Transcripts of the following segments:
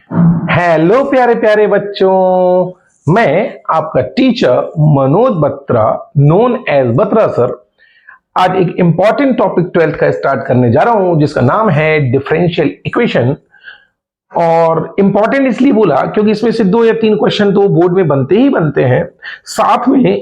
Hello प्यारे प्यारे बच्चों, मैं आपका teacher Manoj Batra known as Batra sir आज एक इंपॉर्टेंट टॉपिक 12th का स्टार्ट करने जा रहा हूं जिसका नाम है डिफरेंशियल इक्वेशन। और इंपॉर्टेंट इसलिए बोला क्योंकि इसमें से 2 या 3 क्वेश्चन तो बोर्ड में बनते ही बनते हैं। साथ में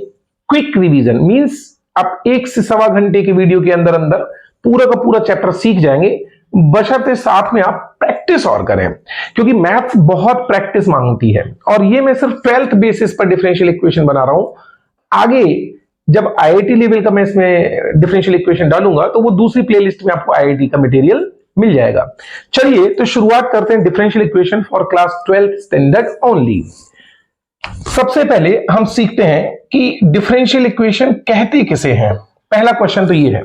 क्विक रिवीजन मींस आप 1 से सवा घंटे के वीडियो के अंदर अंदर पूरा का पूरा चैप्टर सीख जाएंगे, बशर्ते साथ में आप प्रैक्टिस और करें, क्योंकि मैथ्स बहुत प्रैक्टिस मांगती है। और ये मैं सिर्फ 12th बेसिस पर डिफरेंशियल इक्वेशन बना रहा हूं। आगे जब आईआईटी लेवल का मैं इसमें डिफरेंशियल इक्वेशन डालूंगा तो वो दूसरी प्लेलिस्ट में आपको आईआईटी का मटेरियल मिल जाएगा। चलिए तो शुरुआत करते हैं differential equation for class 12th standard only. सबसे पहले हम सीखते हैं कि डिफरेंशियल इक्वेशन कहते किसे हैं। पहला क्वेश्चन तो ये है,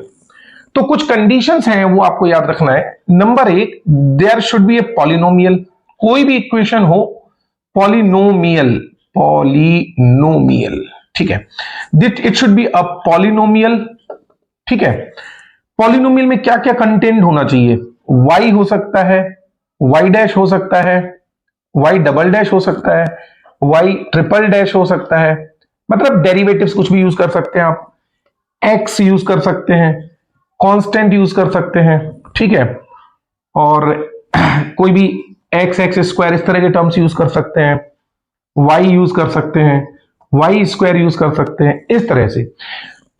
तो कुछ कंडीशंस हैं वो आपको याद रखना है। Number 1, there should be a polynomial. कोई भी इक्वेशन हो पॉलिनोमियल, ठीक है, it should be a polynomial. ठीक है, पॉलिनोमियल में क्या क्या कंटेंट होना चाहिए? y हो सकता है, y डैश हो सकता है, y डबल डैश हो सकता है, y ट्रिपल डैश हो सकता है, मतलब डेरिवेटिव्स कुछ भी यूज कर सकते हैं आप, x यूज कर सकते हैं, कांस्टेंट यूज कर सकते हैं, ठीक है, और कोई भी x स्क्वायर इस तरह के टर्म्स यूज कर सकते हैं, y यूज कर सकते हैं, y स्क्वायर यूज कर सकते हैं, इस तरह से।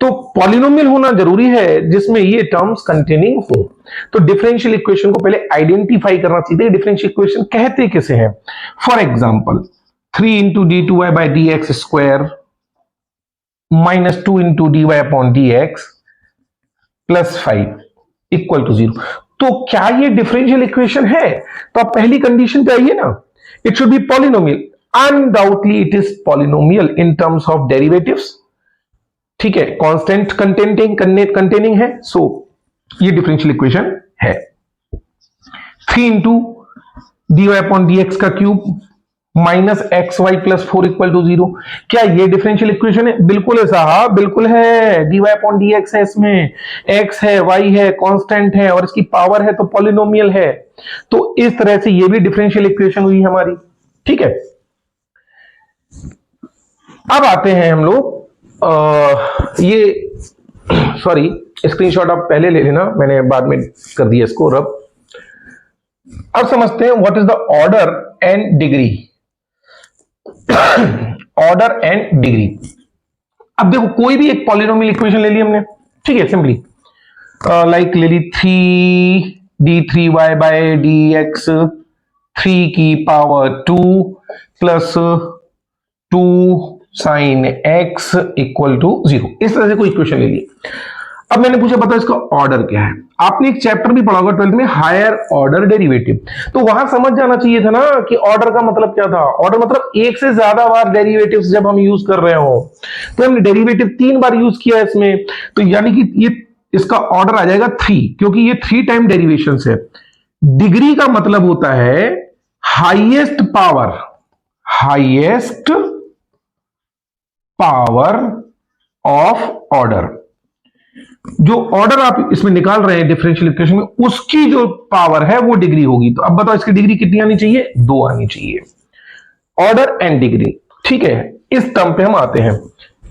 तो पॉलिनोमियल होना जरूरी है जिसमें ये टर्म्स कंटेनिंग हो। तो डिफरेंशियल इक्वेशन को पहले आइडेंटिफाई करना चाहिए, डिफरेंशियल इक्वेशन कहते किसे हैं। For example 3 into d two y by d x square minus 2 into d y upon d x plus 5 equal to 0। तो क्या ये डिफरेंशियल इक्वेशन है? तो आप पहली कंडीशन पे आइए ना, it should B polynomial. Undoubtedly it is polynomial in terms of derivatives, ठीक है, कांस्टेंट कंटेनिंग है, सो ये डिफरेंशियल इक्वेशन है। 3 into d y upon d x का cube minus x y plus 4 equal to 0। क्या ये डिफरेंशियल इक्वेशन है? बिल्कुल है साहब, बिल्कुल है। D y upon d x है, इसमें एक्स है, वाई है, कांस्टेंट है और इसकी पावर है तो पॉलिनोमियल है। तो इस तरह से ये भी डिफरेंशियल इक्वेशन हुई हमारी, ठीक है। अब आते हैं हम लोग ये सॉरी, स्क्रीनशॉट आप पहले ले लेना, मैंने बाद में कर दिया इसको रब। अब समझते हैं what is the order and degree. Order and degree. अब देखो कोई भी एक पॉलिनोमियल इक्वेशन ले ली हमने, ठीक है, सिंपली लाइक ले ली 3d3y बाय dx 3 की power 2 plus 2 sine x equal to 0। इस तरह से कोई इक्वेशन ले ली। अब मैंने पूछा बताओ इसका ऑर्डर क्या है। आपने एक चैप्टर भी पढ़ा होगा 12th में, हायर ऑर्डर डेरिवेटिव, तो वहां समझ जाना चाहिए था ना कि ऑर्डर का मतलब क्या था। ऑर्डर मतलब एक से ज्यादा बार डेरिवेटिव्स जब हम यूज कर रहे हो, तो हमने डेरिवेटिव 3 बार यूज किया इसमें, तो यानी कि ये इसका ऑर्डर आ जाएगा 3, क्योंकि ये 3 टाइम डेरिवेशन है। डिग्री का मतलब होता है हाईएस्ट पावर ऑफ ऑर्डर। जो ऑर्डर आप इसमें निकाल रहे हैं डिफरेंशियल इक्वेशन में, उसकी जो पावर है वो डिग्री होगी। तो अब बताओ इसकी डिग्री कितनी आनी चाहिए? 2 आनी चाहिए। ऑर्डर एंड डिग्री, ठीक है। इस टर्म पे हम आते हैं,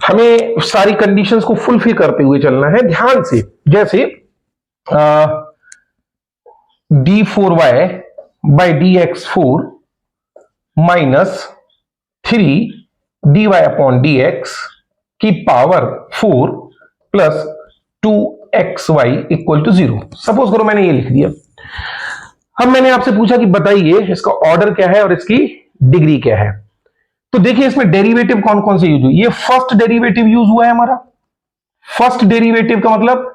हमें सारी कंडीशंस को फुलफिल करते हुए चलना है ध्यान से। जैसे d4y by dx4 minus 3 dy upon dx की power 4 plus 2xy equal to 0। Suppose करो मैंने ये लिख दिया। अब मैंने आपसे पूछा कि बताइए इसका ऑर्डर क्या है और इसकी डिग्री क्या है। तो देखिए इसमें डेरिवेटिव कौन कौन से यूज हुए। ये फर्स्ट डेरिवेटिव यूज हुआ है हमारा। फर्स्ट डेरिवेटिव का मतलब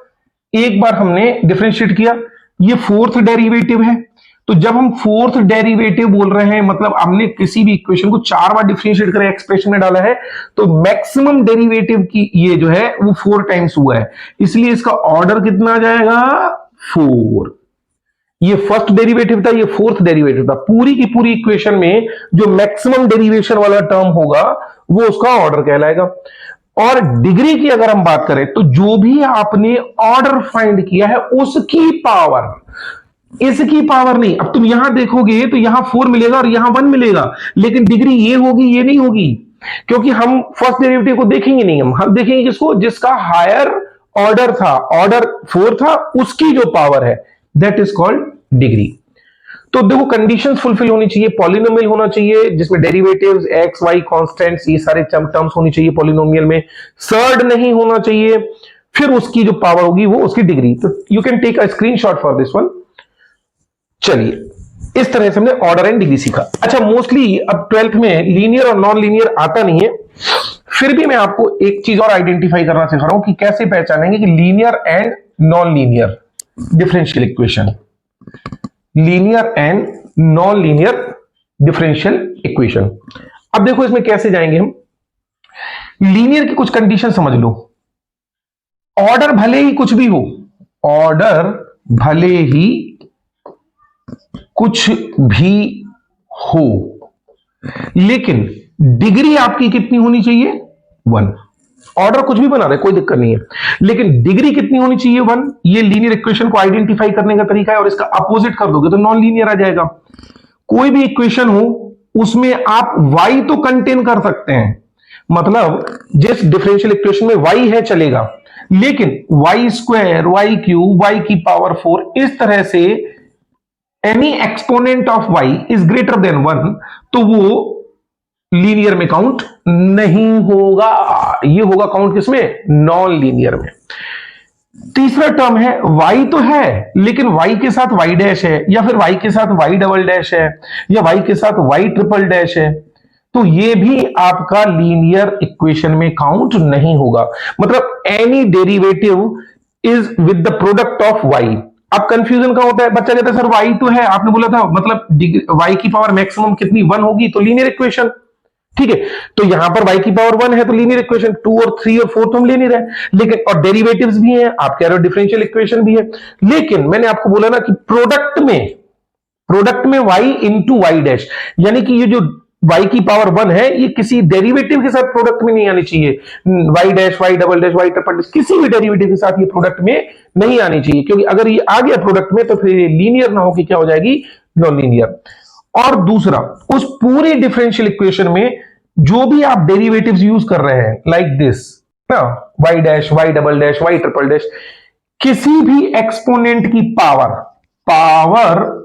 एक बार हमने डिफरेंशिएट किया। ये फोर्थ डेरिवेटिव है। तो जब हम फोर्थ डेरिवेटिव बोल रहे हैं मतलब हमने किसी भी इक्वेशन को 4 बार डिफरेंशिएट कर एक्सप्रेशन में डाला है, तो मैक्सिमम डेरिवेटिव की ये जो है वो 4 टाइम्स हुआ है, इसलिए इसका ऑर्डर कितना आ जाएगा? 4। ये फर्स्ट डेरिवेटिव था, ये फोर्थ डेरिवेटिव था। पूरी की पूरी इक्वेशन में जो मैक्सिमम डेरिवेशन वाला टर्म होगा वो उसका ऑर्डर कहलाएगा। और डिग्री की अगर हम बात करें तो जो भी आपने ऑर्डर फाइंड किया है उसकी पावर, इसकी पावर नहीं। अब तुम यहां देखोगे तो यहां 4 मिलेगा और यहां 1 मिलेगा, लेकिन डिग्री ये होगी, ये नहीं होगी, क्योंकि हम फर्स्ट डेरिवेटिव को देखेंगे नहीं, हम देखेंगे किसको, जिसका हायर ऑर्डर था, ऑर्डर 4 था, उसकी जो पावर है, दैट इज कॉल्ड डिग्री। तो देखो कंडीशंस फुलफिल होनी चाहिए, पॉलिनोमियल होना चाहिए जिसमें डेरिवेटिव्स एक्स वाई कांस्टेंट्स ये सारे टर्म्स होनी चाहिए पॉलिनोमियल में, सर्ड नहीं होना चाहिए, फिर उसकी जो पावर होगी वो उसकी डिग्री। तो you can take a screenshot for this one. चलिए इस तरह से हमने ऑर्डर एंड डिग्री सीखा। अच्छा मोस्टली अब 12th में लीनियर और नॉन लीनियर आता नहीं है, फिर भी मैं आपको एक चीज और आइडेंटिफाई करना सिखा रहा हूं कि कैसे पहचानेंगे कि linear and non linear differential equation, linear and non linear differential equation. अब देखो इसमें कैसे जाएंगे हम। लीनियर की कुछ कंडीशन समझ लो, ऑर्डर भले ही कुछ भी हो, ऑर्डर भले ही कुछ भी हो, लेकिन डिग्री आपकी कितनी होनी चाहिए, 1। ऑर्डर कुछ भी बना रहे कोई दिक्कत नहीं है, लेकिन डिग्री कितनी होनी चाहिए, 1। ये लीनियर इक्वेशन को आइडेंटिफाई करने का तरीका है, और इसका अपोजिट कर दोगे तो नॉन लीनियर आ जाएगा। कोई भी इक्वेशन हो उसमें आप y तो कंटेन कर सकते हैं, मतलब जिस डिफरेंशियल इक्वेशन में y है चलेगा, लेकिन y square, y cube, y की पावर 4, इस तरह से any exponent of y is greater than 1, तो वो लीनियर में काउंट नहीं होगा, ये होगा काउंट किसमें, नॉन लीनियर में। तीसरा टर्म है y तो है लेकिन y के साथ y डैश है, या फिर y के साथ y डबल डैश है, या y के साथ y ट्रिपल डैश है, तो ये भी आपका लीनियर इक्वेशन में काउंट नहीं होगा। मतलब any derivative is with the product of y। अब कंफ्यूजन का होता है, बच्चा कहता है सर y तो है, आपने बोला था मतलब y की पावर मैक्सिमम कितनी, 1 होगी, तो लीनियर इक्वेशन, ठीक है। तो यहां पर y की पावर 1 है तो लीनियर इक्वेशन, 2 और 3 और 4 तो हम ले नहीं रहे, लेकिन और डेरिवेटिव्स भी हैं, आप कह रहे हो डिफरेंशियल इक्वेशन भी है, लेकिन मैंने आपको बोला ना कि प्रोडक्ट में y इंटू वाई डैश, यानी कि ये जो y की पावर 1 है ये किसी डेरिवेटिव के साथ प्रोडक्ट में नहीं आनी चाहिए, y dash, y double dash, y triple dash, किसी भी डेरिवेटिव के साथ ये प्रोडक्ट में नहीं आनी चाहिए, क्योंकि अगर ये आ गया प्रोडक्ट में तो फिर ये लीनियर ना होकर क्या हो जाएगी, नॉन लीनियर। और दूसरा, उस पूरे डिफरेंशियल इक्वेशन में जो भी आप डेरिवेटिव्स यूज कर रहे हैं, लाइक दिस ना, y dash, y double dash, y triple dash, किसी भी एक्सपोनेंट की power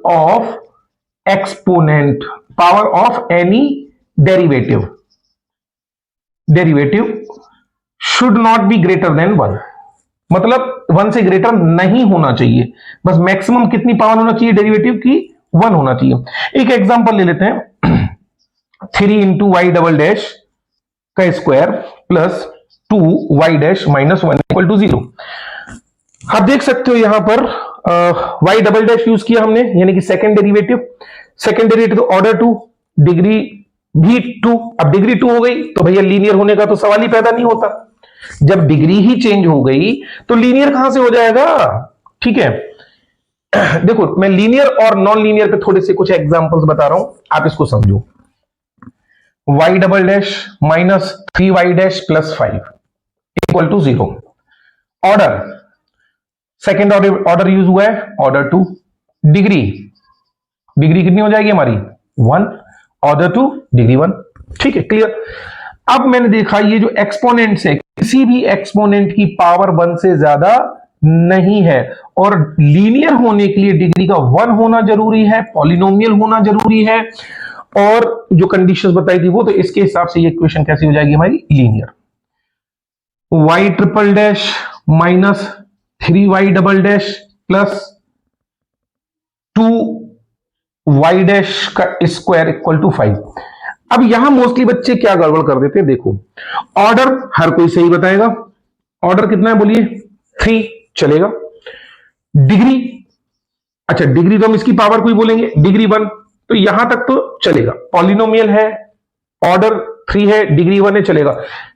of exponent, power of any derivative should not be greater than 1, मतलब 1 से ग्रेटर नहीं होना चाहिए, बस मैक्सिमम कितनी पावर होना चाहिए डेरिवेटिव की, 1 होना चाहिए। एक एग्जांपल ले लेते हैं, 3 इंटू वाई डबल डैश का square plus 2 y dash minus 1 equal to 0। आप देख सकते हो यहां पर वाई डबल डैश यूज किया हमने, यानी कि सेकेंड डेरिवेटिव तो ऑर्डर 2, डिग्री भी 2। अब डिग्री 2 हो गई तो भैया लीनियर होने का तो सवाल ही पैदा नहीं होता, जब डिग्री ही चेंज हो गई तो लीनियर कहां से हो जाएगा, ठीक है। देखो मैं लीनियर और नॉन लीनियर पे थोड़े से कुछ एग्जांपल्स बता रहा हूं, आप इसको समझो। y double dash minus 3y dash plus 5 equal to 0। Order, second order use हुआ है, ऑर्डर 2। डिग्री कितनी हो जाएगी हमारी, 1, ऑर्डर 2, डिग्री 1, ठीक है, क्लियर। अब मैंने देखा ये जो एक्सपोनेंट्स है, किसी भी एक्सपोनेंट की पावर 1 से ज्यादा नहीं है, और लीनियर होने के लिए डिग्री का 1 होना जरूरी है, पॉलिनोमियल होना जरूरी है, और जो कंडीशंस बताई थी वो, तो इसके हिसाब से ये इक्वेशन कैसी हो जाएगी हमारी, linear. y triple dash minus 3y double dash plus 2y dash का स्क्वायर इक्वल टू 5। अब यहां मोस्टली बच्चे क्या गड़बड़ कर देते हैं, देखो ऑर्डर हर कोई सही बताएगा, ऑर्डर कितना है बोलिए, 3 चलेगा। डिग्री, अच्छा डिग्री तो हम इसकी पावर को ही बोलेंगे, डिग्री 1, तो यहां तक तो चलेगा। पॉलिनोमियल है, ऑर्डर 3 है, डिग्री 1 है, चलेगा।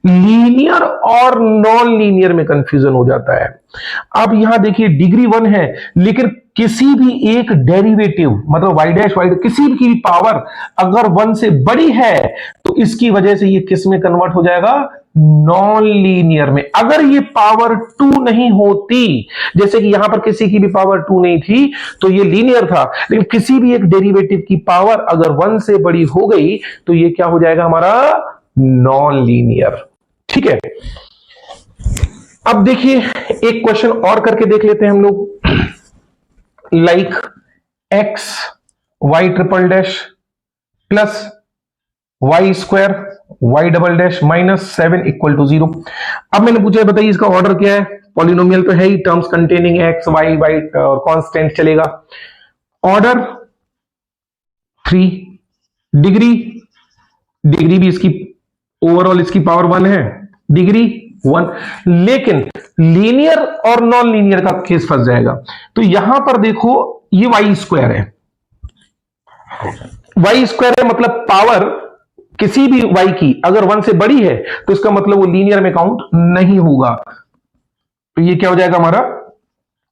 लीनियर और नॉन लीनियर में कंफ्यूजन हो जाता है। अब यहां देखिए डिग्री 1 है, लेकिन किसी भी एक डेरिवेटिव, मतलब y डैश, किसी की भी पावर अगर 1 से बड़ी है तो इसकी वजह से ये किस में कन्वर्ट हो जाएगा, नॉन लीनियर में। अगर ये पावर 2 नहीं होती, जैसे कि यहां पर किसी की भी पावर 2 नहीं थी तो ये लीनियर था, लेकिन किसी भी एक डेरिवेटिव की पावर अगर 1 से बड़ी हो गई तो ये क्या हो जाएगा हमारा, नॉन लीनियर। ठीक है, अब देखिए एक क्वेश्चन और करके देख लेते हैं हम लोग। Like x y triple dash plus y square y double dash minus 7 equal to 0। अब मैंने पूछा बताइए इसका ऑर्डर क्या है, पॉलिनोमियल तो है ही, terms containing x y y और कांस्टेंट चलेगा। ऑर्डर 3, डिग्री भी इसकी ओवरऑल इसकी पावर 1 है, डिग्री 1। लेकिन लीनियर और नॉन लीनियर का केस फंस जाएगा। तो यहां पर देखो ये वाई स्क्वायर है, वाई स्क्वायर है मतलब पावर किसी भी वाई की अगर 1 से बड़ी है तो इसका मतलब वो लीनियर में काउंट नहीं होगा। तो ये क्या हो जाएगा हमारा,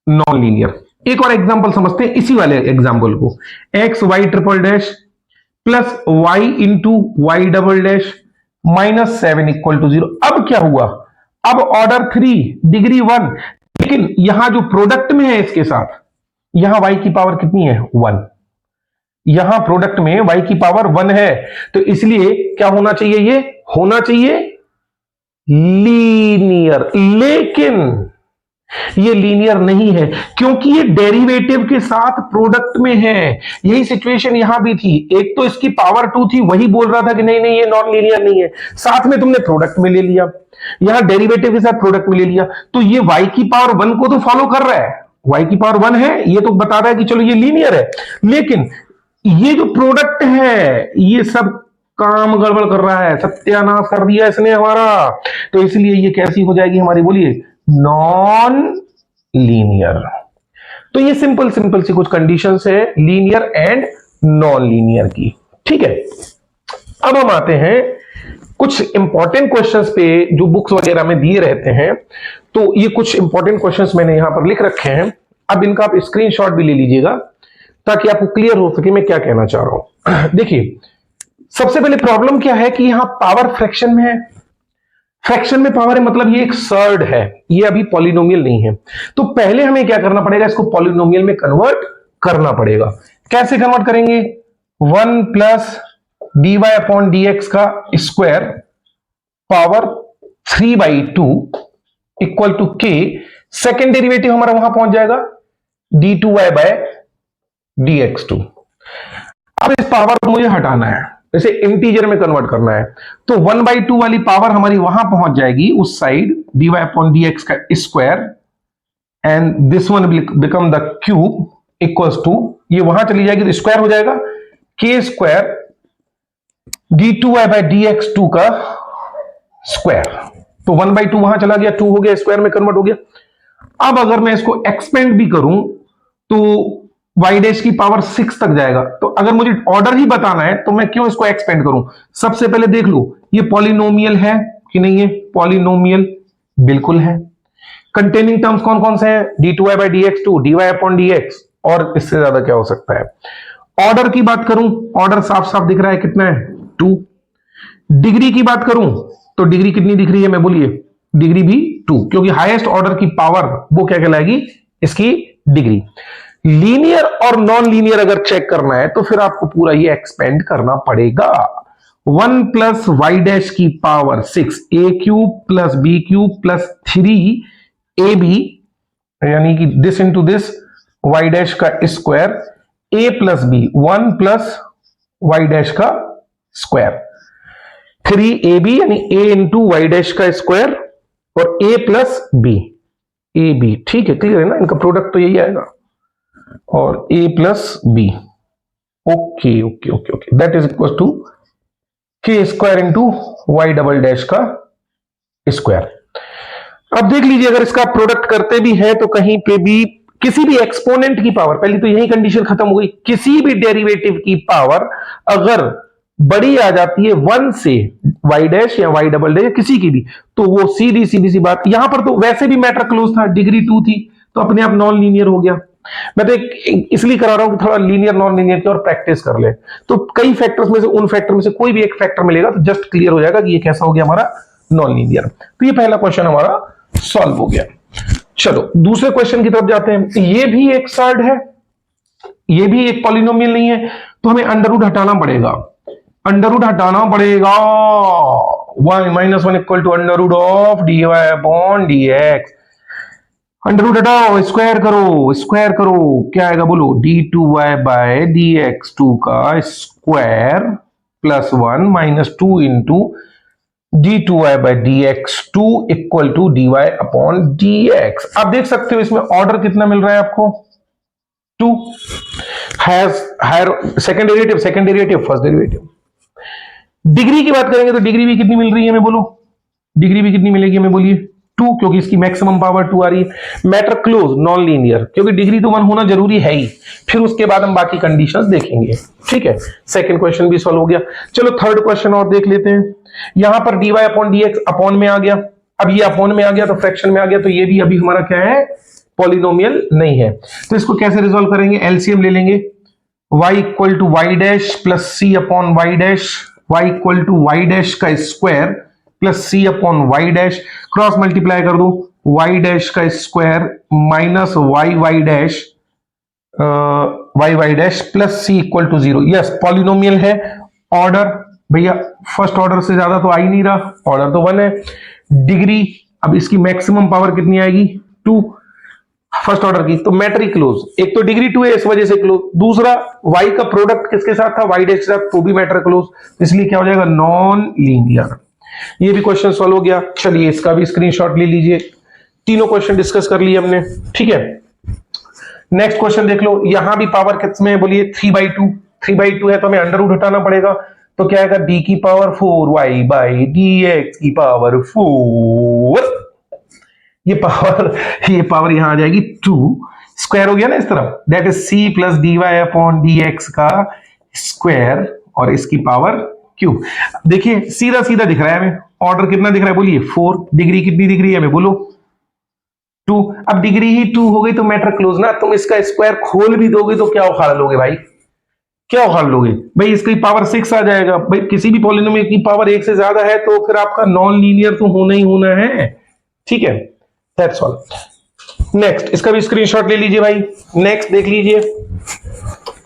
नॉन लीनियर। एक और एग्जांपल समझते हैं इसी वाले एग्जांपल को। X y triple dash plus y into y double dash minus 7 equal to 0। अब क्या हुआ, अब ऑर्डर 3 डिग्री 1, लेकिन यहां जो प्रोडक्ट में है इसके साथ यहां वाई की पावर कितनी है, 1। यहां प्रोडक्ट में वाई की पावर 1 है, तो इसलिए क्या होना चाहिए, ये होना चाहिए लीनियर। लेकिन ये लीनियर नहीं है क्योंकि ये डेरिवेटिव के साथ प्रोडक्ट में है। यही सिचुएशन यहां भी थी, एक तो इसकी पावर 2 थी, वही बोल रहा था कि नहीं नहीं ये नॉन लीनियर नहीं है, साथ में तुमने प्रोडक्ट में ले लिया, यहां डेरिवेटिव के साथ प्रोडक्ट में ले लिया, तो ये y की पावर 1 को तो फॉलो कर रहा है, y की पावर 1 है, ये तो बता रहा है कि चलो ये लीनियर है। लेकिन ये जो प्रोडक्ट है ये सब काम गड़बड़ कर रहा है, सत्यानाश कर दिया इसने हमारा, तो इसलिए ये कैसी हो जाएगी हमारी, बोलिए, नॉन लीनियर। तो ये सिंपल सी कुछ कंडीशंस है लीनियर एंड नॉन लीनियर की। ठीक है, अब हम आते हैं कुछ इंपॉर्टेंट क्वेश्चंस पे जो बुक्स वगैरह में दिए रहते हैं। तो ये कुछ इंपॉर्टेंट क्वेश्चंस मैंने यहां पर लिख रखे हैं, अब इनका आप स्क्रीनशॉट भी ले लीजिएगा ताकि आपको क्लियर हो सके मैं क्या कहना चाह रहा हूं। देखिए सबसे पहले प्रॉब्लम क्या है कि यहां पावर फ्रैक्शन में है, फ्रैक्शन में पावर है मतलब ये एक सर्ड है, ये अभी पॉलिनोमियल नहीं है। तो पहले हमें क्या करना पड़ेगा, इसको पॉलिनोमियल में कन्वर्ट करना पड़ेगा। कैसे कन्वर्ट करेंगे, 1 plus d y upon d x का square power 3/2 equal to k, second derivative हमारा वहां पहुंच जाएगा d2y बाय dx2। अब इस पावर को मुझे हटाना है, इसे इंटीजर में कन्वर्ट करना है, तो 1/2 वाली पावर हमारी वहां पहुंच जाएगी उस साइड, dy अपॉन dx का square and this one become the cube equals to, ये वहां चली जाएगी तो स्क्वायर हो जाएगा k square d2y bye dx2 का स्क्वायर। तो 1/2 वहां चला गया, 2 हो गया, स्क्वायर में कन्वर्ट हो गया। अब अगर मैं इसको एक्सपेंड भी करूं तो y डैश की पावर 6 तक जाएगा। तो अगर मुझे ऑर्डर ही बताना है तो मैं क्यों इसको एक्सपेंड करूं, सबसे पहले देख लो ये पॉलिनोमियल है कि नहीं है, पॉलिनोमियल बिल्कुल है। कंटेनिंग टर्म्स कौन कौन से हैं, d2y bye dx2, dy upon dx, और इससे ज्यादा क्या हो सकता है। ऑर्डर की बात करूं, ऑर्डर साफ साफ दिख रहा है कितना है, 2। डिग्री की बात करूं तो डिग्री कितनी दिख रही है, मैं बोलिए, डिग्री भी 2, क्योंकि हाईएस्ट ऑर्डर की पावर वो क्या कहलाएगी, इसकी डिग्री। लीनियर और नॉन लीनियर अगर चेक करना है तो फिर आपको पूरा ये एक्सपेंड करना पड़ेगा। 1 प्लस वाई डैश की power 6 a cube plus b cube plus 3 a b, यानी कि this into this y dash का square a plus b, 1 plus y dash का स्क्वायर, 3ab यानी a इंटू वाई डैश का square और a plus b, a b, ठीक है, clear है ना, इनका प्रोडक्ट तो यही आएगा, और a plus b, okay okay okay okay, that is equal to k square into y double dash का स्क्वायर। अब देख लीजिए अगर इसका प्रोडक्ट करते भी है तो कहीं पे भी किसी भी एक्सपोनेंट की पावर, पहली तो यही कंडीशन खत्म हो गई, किसी भी डेरिवेटिव की पावर अगर बड़ी आ जाती है 1 से, वाई डैश या वाई डबल डैश किसी की भी, तो वो सीधी सी बात, यहां पर तो वैसे भी मैटर क्लोज था, डिग्री 2 थी तो अपने आप नॉन लीनियर हो गया। मैं तो इसलिए करा रहा हूं कि थोड़ा लीनियर नॉन लीनियर की और प्रैक्टिस कर ले, तो कई फैक्टर्स में से उन फैक्टर में से कोई भी एक फैक्टर मिलेगा तो जस्ट क्लियर हो जाएगा कि ये कैसा हो गया हमारा नॉन लीनियर। तो ये पहला क्वेश्चन हमारा सॉल्व हो गया। चलो दूसरे क्वेश्चन की तरफ जाते हैं। ये भी एक सर्ड है, ये भी एक पॉलिनोमियल नहीं है, तो हमें अंडर रूट हटाना पड़ेगा। अंडर रूट हटाना पड़ेगा, y minus one equal to under root of d y upon d x. Under root हटाओ, स्क्वायर करो, स्क्वायर करो, क्या आएगा बोलो, d two y by d x two का square plus one minus two into d two y by d x two equal to d y upon d x. आप देख सकते हो इसमें ऑर्डर कितना मिल रहा है आपको, two. Higher second derivative first derivative. Degree की बात करेंगे तो डिग्री भी कितनी मिल रही है हमें बोलो, डिग्री भी कितनी मिलेगी हमें बोलिए, टू, क्योंकि इसकी मैक्सिमम पावर टू आ रही है। मैटर क्लोज, नॉन लीनियर, क्योंकि डिग्री तो वन होना जरूरी है ही, फिर उसके बाद हम बाकी कंडीशंस देखेंगे। ठीक है, सेकंड क्वेश्चन भी सॉल्व हो गया। चलो थर्ड क्वेश्चन और देख लेते हैं। यहां पर dy अपॉन dx अपॉन में आ गया, अब ये अपॉन में आ गया तो फ्रैक्शन में आ गया, तो ये भी अभी हमारा क्या है, पॉलिनोमियल नहीं है। तो इसको कैसे रिजॉल्व करेंगे, एलसीएम ले लेंगे, y equal to y dash plus c upon y dash, y equal to y dash का square plus c upon y dash, cross multiply कर दो, वाई डैश का square minus y y dash y y dash plus c equal to zero. Yes, polynomial है। Order भैया first order से ज्यादा तो आ ही नहीं रहा, ऑर्डर तो वन है। डिग्री, अब इसकी मैक्सिमम पावर कितनी आएगी, टू, फर्स्ट ऑर्डर की, तो मैटर ही क्लोज। एक तो डिग्री टू है इस वजह से क्लोज, दूसरा y का प्रोडक्ट किसके साथ था, y डैश के साथ, तो भी मैटर क्लोज, इसलिए क्या हो जाएगा, नॉन लीनियर। ये भी क्वेश्चन सॉल्व हो गया। चलिए इसका भी स्क्रीनशॉट ले लीजिए। तीनों क्वेश्चन डिस्कस कर लिए हमने, ठीक है। नेक्स्ट क्वेश्चन देख लो, यहां भी पावर कितने में बोलिए, 3/2। 3/2 है तो हमें अंडर रूट हटाना पड़ेगा, तो क्या आएगा, d की power 4 y by d x की पावर 4। ये पावर यहां आ जाएगी 2, स्क्वायर हो गया ना इस तरफ, that is c plus d y upon d x का स्क्वायर और इसकी पावर क्यूब। देखिए सीधा सीधा दिख रहा है हमें, ऑर्डर कितना दिख रहा है बोलिए, 4। डिग्री कितनी दिख रही है हमें बोलो, 2। अब डिग्री ही 2 हो गई तो मैटर क्लोज ना, तुम इसका स्क्वायर खोल भी दोगे तो क्या उखाड़ लोगे भाई, क्या उखाड़ लोगे भाई, इसकी पावर 6 आ जाएगा। भाई किसी भी पॉलिनोमियल की पावर 1 से ज्यादा है तो फिर आपका नॉन लीनियर तो होना ही होना है, ठीक है। That's all. नेक्स्ट इसका भी स्क्रीनशॉट ले लीजिए भाई। नेक्स्ट देख लीजिए,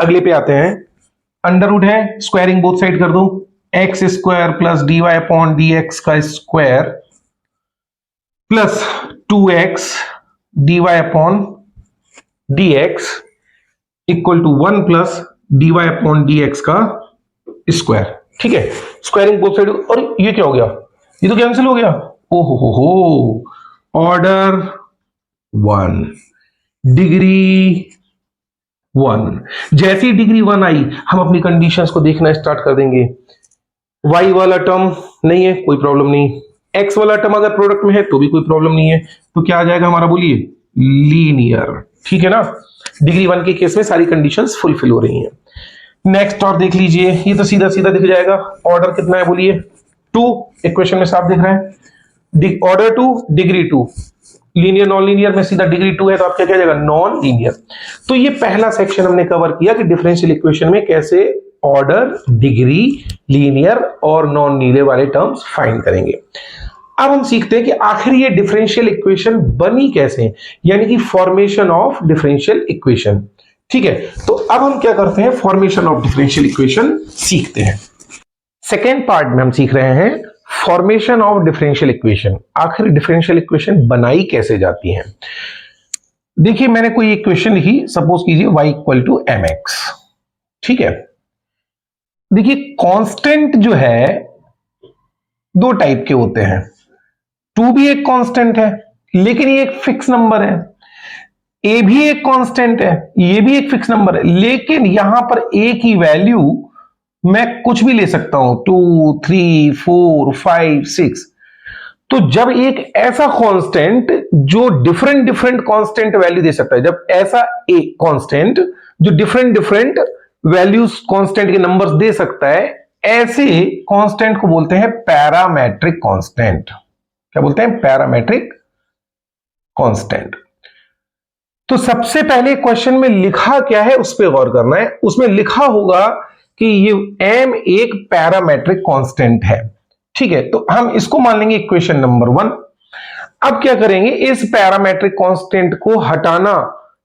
अगले पे आते हैं। अंडर रूट है, स्क्वायरिंग बोथ साइड कर दो, x square plus d y upon d x का square plus 2x d y upon d x equal to 1 plus d y upon d x का स्क्वायर, ठीक है। स्क्वायरिंग बोथ साइड, और ये क्या हो गया, ये तो कैंसिल हो गया, ओहो हो, ऑर्डर 1, डिग्री 1। जैसी डिग्री 1 आई हम अपनी कंडीशंस को देखना स्टार्ट कर देंगे। y वाला टर्म नहीं है, कोई प्रॉब्लम नहीं, x वाला टर्म अगर प्रोडक्ट में है तो भी कोई प्रॉब्लम नहीं है, तो क्या आ जाएगा हमारा बोलिए, लीनियर, ठीक है ना। डिग्री 1 के केस में सारी कंडीशंस फुलफिल हो रही हैं। नेक्स्ट और देख लीजिए, ये तो सीधा सीधा दिख जाएगा, ऑर्डर कितना है बोलिए, 2, इक्वेशन में साफ दिख रहा है, order 2, degree 2, linear non linear में सीधा डिग्री 2 है तो आप क्या कह जाएगा, नॉन लीनियर। तो ये पहला सेक्शन हमने कवर किया कि डिफरेंशियल इक्वेशन में कैसे ऑर्डर, डिग्री, लीनियर और नॉन लीनियर वाले टर्म्स फाइंड करेंगे। अब हम सीखते हैं कि आखिर ये डिफरेंशियल इक्वेशन बनी कैसे, यानी कि फॉर्मेशन ऑफ डिफरेंशियल इक्वेशन, ठीक है। तो अब हम क्या करते हैं, फॉर्मेशन ऑफ डिफरेंशियल इक्वेशन सीखते हैं। सेकेंड पार्ट में हम सीख रहे हैं फॉर्मेशन ऑफ डिफरेंशियल इक्वेशन, आखिर डिफरेंशियल इक्वेशन बनाई कैसे जाती है। देखिए मैंने कोई इक्वेशन लिखी, सपोज कीजिए y इक्वल टू mx, ठीक है। देखिए कांस्टेंट जो है दो टाइप के होते हैं, 2 भी एक कांस्टेंट है लेकिन ये एक फिक्स नंबर है, a भी एक कांस्टेंट है, ये भी एक फिक्स नंबर है, लेकिन यहां पर a की वैल्यू मैं कुछ भी ले सकता हूं, 2, 3, 4, 5, 6। तो जब एक ऐसा कांस्टेंट जो डिफरेंट डिफरेंट कांस्टेंट वैल्यू दे सकता है, जब ऐसा एक कांस्टेंट जो डिफरेंट डिफरेंट वैल्यूज कांस्टेंट के नंबर्स दे सकता है, ऐसे कांस्टेंट को बोलते हैं पैरामेट्रिक कांस्टेंट। क्या बोलते हैं, पैरामेट्रिक कांस्टेंट। तो सबसे पहले क्वेश्चन में लिखा क्या है उस पर गौर करना है। उसमें लिखा होगा कि ये m एक पैरामेट्रिक कांस्टेंट है, ठीक ठीक है, तो हम इसको मान लेंगे इक्वेशन नंबर 1। अब क्या करेंगे, इस पैरामेट्रिक कांस्टेंट को हटाना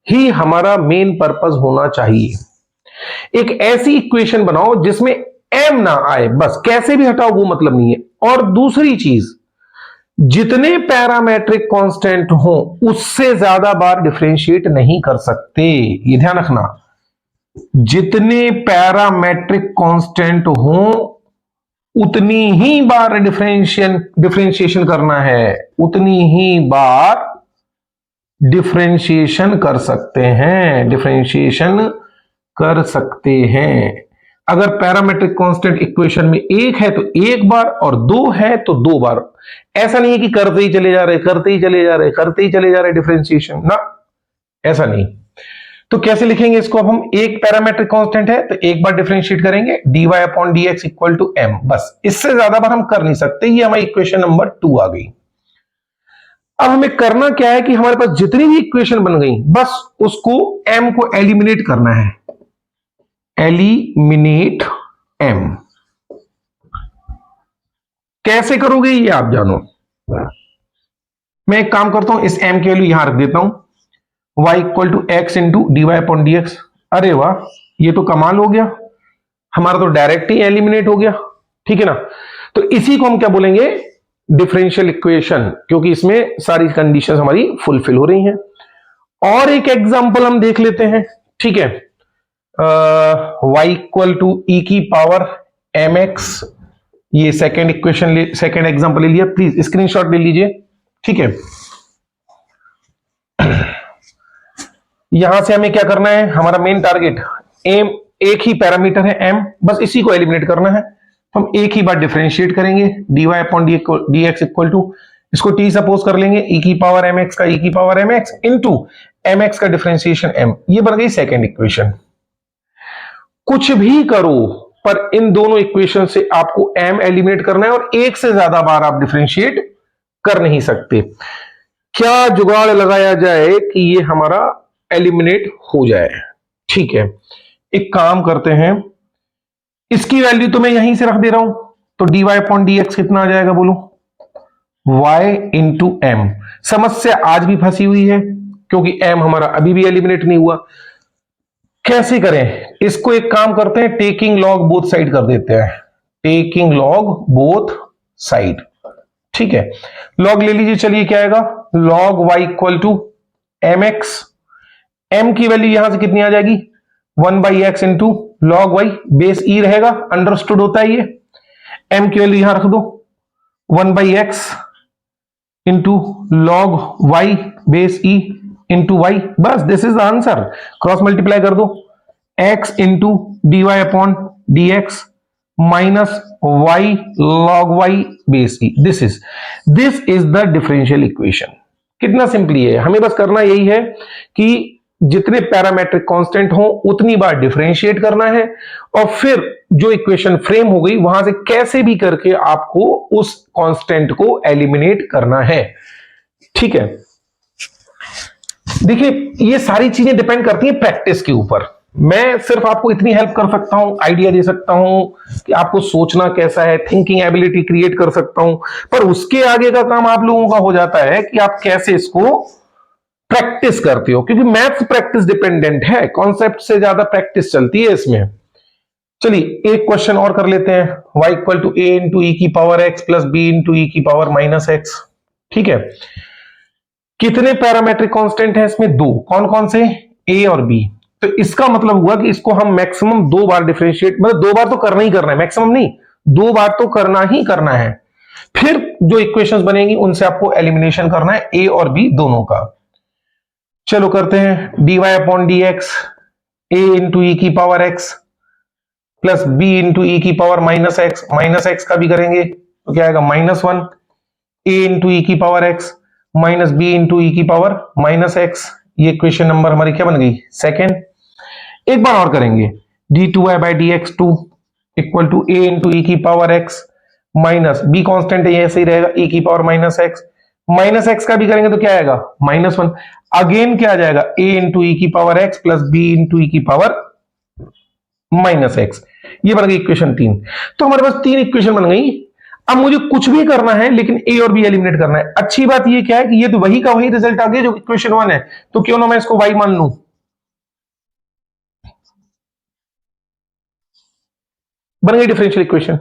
ही हमारा मेन पर्पस होना चाहिए। एक ऐसी इक्वेशन बनाओ जिसमें m ना आए, बस कैसे भी हटाओ वो मतलब नहीं है। और दूसरी चीज, जितने पैरामेट्रिक कांस्टेंट हो उससे ज्यादा बार डिफरेंशिएट नहीं कर सकते, ये ध्यान रखना। जितने पैरामेट्रिक कांस्टेंट हो उतनी ही बार डिफरेंशिएशन करना है, उतनी ही बार डिफरेंशिएशन कर सकते हैं, डिफरेंशिएशन कर सकते हैं। अगर पैरामेट्रिक कांस्टेंट इक्वेशन में एक है तो एक बार, और दो है तो दो बार। ऐसा नहीं है कि करते ही चले जा रहे, करते ही चले जा रहे, करते ही चले जा रहे डिफरेंशिएशन, ना, ऐसा नहीं। तो कैसे लिखेंगे इसको, अब हम एक पैरामेट्रिक कांस्टेंट है तो एक बार डिफरेंशिएट करेंगे, dy upon dx equal to m, बस इससे ज्यादा बार हम कर नहीं सकते। ये हमारी इक्वेशन नंबर 2 आ गई। अब हमें करना क्या है कि हमारे पास जितनी भी इक्वेशन बन गई, बस उसको m को एलिमिनेट करना है, एलिमिनेट m। कैसे करोगे ये आप जानो। मैं एक काम करता हूं, इस m की वैल्यू यहां रख देता हूं, y equal to x into d y upon d x. अरे वाह, ये तो कमाल हो गया, हमारा तो डायरेक्ट ही एलिमिनेट हो गया, ठीक है ना। तो इसी को हम क्या बोलेंगे, डिफरेंशियल इक्वेशन, क्योंकि इसमें सारी कंडीशंस हमारी फुलफिल हो रही हैं। और एक एग्जांपल हम देख लेते हैं, ठीक है। y इक्वल टू ई की पावर mx, ये सेकेंड इक्वेशन, सेकेंड एग्जांपल ले लिया, प्लीज स्क्रीनशॉट ले लीजिए, ठीक है। यहां से हमें क्या करना है, हमारा मेन टारगेट एम, एक ही पैरामीटर है m, बस इसी को एलिमिनेट करना है। तो हम एक ही बार डिफरेंशिएट करेंगे, dy upon dx equal to, इसको t सपोज कर लेंगे, e की पावर mx का e की पावर mx इंटू mx का डिफरेंशिएशन m, ये बन गई सेकेंड इक्वेशन। कुछ भी करो पर इन दोनों इक्वेशन से आपको m एलिमिनेट करना है, और एक से ज्यादा बार आप डिफरेंशिएट कर नहीं सकते। क्या जुगाड़ लगाया जाए कि ये हमारा एलिमिनेट हो जाए, ठीक है। एक काम करते हैं, इसकी वैल्यू तो मैं यहीं से रख दे रहा हूं, तो dy अपॉन dx कितना आ जाएगा बोलो, y इंटू एम। समस्या आज भी फंसी हुई है क्योंकि m हमारा अभी भी एलिमिनेट नहीं हुआ। कैसे करें इसको, एक काम करते हैं, टेकिंग लॉग बोथ साइड कर देते हैं, टेकिंग लॉग बोथ साइड, ठीक है। लॉग ले लीजिए, चलिए क्या आएगा, log y equal to mx, m की वैल्यू यहां से कितनी आ जाएगी, 1/x into log y, base e रहेगा, अंडरस्टूड होता है ये। m की वैल्यू यहां रख दो, 1/x into log y base e into y, बस this is the answer. Cross multiply कर दो, x into d y upon d x minus y log y base e, this is the differential equation. कितना simply है, हमें बस करना यही है कि जितने पैरामेट्रिक कांस्टेंट हो उतनी बार डिफरेंशिएट करना है, और फिर जो इक्वेशन फ्रेम हो गई वहां से कैसे भी करके आपको उस कांस्टेंट को एलिमिनेट करना है, ठीक है। देखिए ये सारी चीजें डिपेंड करती हैं प्रैक्टिस के ऊपर। मैं सिर्फ आपको इतनी हेल्प कर सकता हूं, आइडिया दे सकता हूं कि आपको सोचना कैसा है, थिंकिंग एबिलिटी क्रिएट कर सकता हूं, पर उसके आगे का काम आप लोगों का हो जाता है कि आप कैसे इसको प्रैक्टिस करते हो, क्योंकि मैथ्स प्रैक्टिस डिपेंडेंट है, कॉन्सेप्ट से ज्यादा प्रैक्टिस चलती है इसमें। चलिए एक क्वेश्चन और कर लेते हैं, y equal to a into e की power x plus b into e की पावर माइनस एक्स, ठीक है। कितने पैरामेट्रिक कांस्टेंट है इसमें, दो, कौन कौन से, a और b। तो इसका मतलब हुआ कि इसको हम मैक्सिमम दो बार डिफरेंशिएट, मतलब दो बार तो करना ही करना है, मैक्सिमम नहीं, दो बार तो करना ही करना है। फिर जो इक्वेशंस बनेंगी उनसे आपको एलिमिनेशन करना है a और b दोनों का। चलो करते हैं, dy upon d x, a into e की power x plus b into e की पावर माइनस एक्स का भी करेंगे तो क्या आएगा, -1, ए इंटू ई की power x minus b into e की पावर माइनस एक्स। ये इक्वेशन नंबर हमारी क्या बन गई, सेकेंड। एक बार और करेंगे, d2y by d x two equal to a into e की power x minus b constant है, ये ऐसे ही रहेगा, ई की पावर माइनस एक्स का भी करेंगे तो क्या आएगा, -1। अगेन क्या आ जाएगा, a इंटू ई की power x plus b into e की पावर माइनस एक्स। ये बन गई इक्वेशन 3। तो हमारे पास तीन इक्वेशन बन गई। अब मुझे कुछ भी करना है लेकिन ए और बी एलिमिनेट करना है। अच्छी बात ये क्या है कि ये तो वही का वही रिजल्ट आ गया जो इक्वेशन 1 है, तो क्यों ना मैं इसको y मान लूं। बन गई डिफरेंशियल इक्वेशन,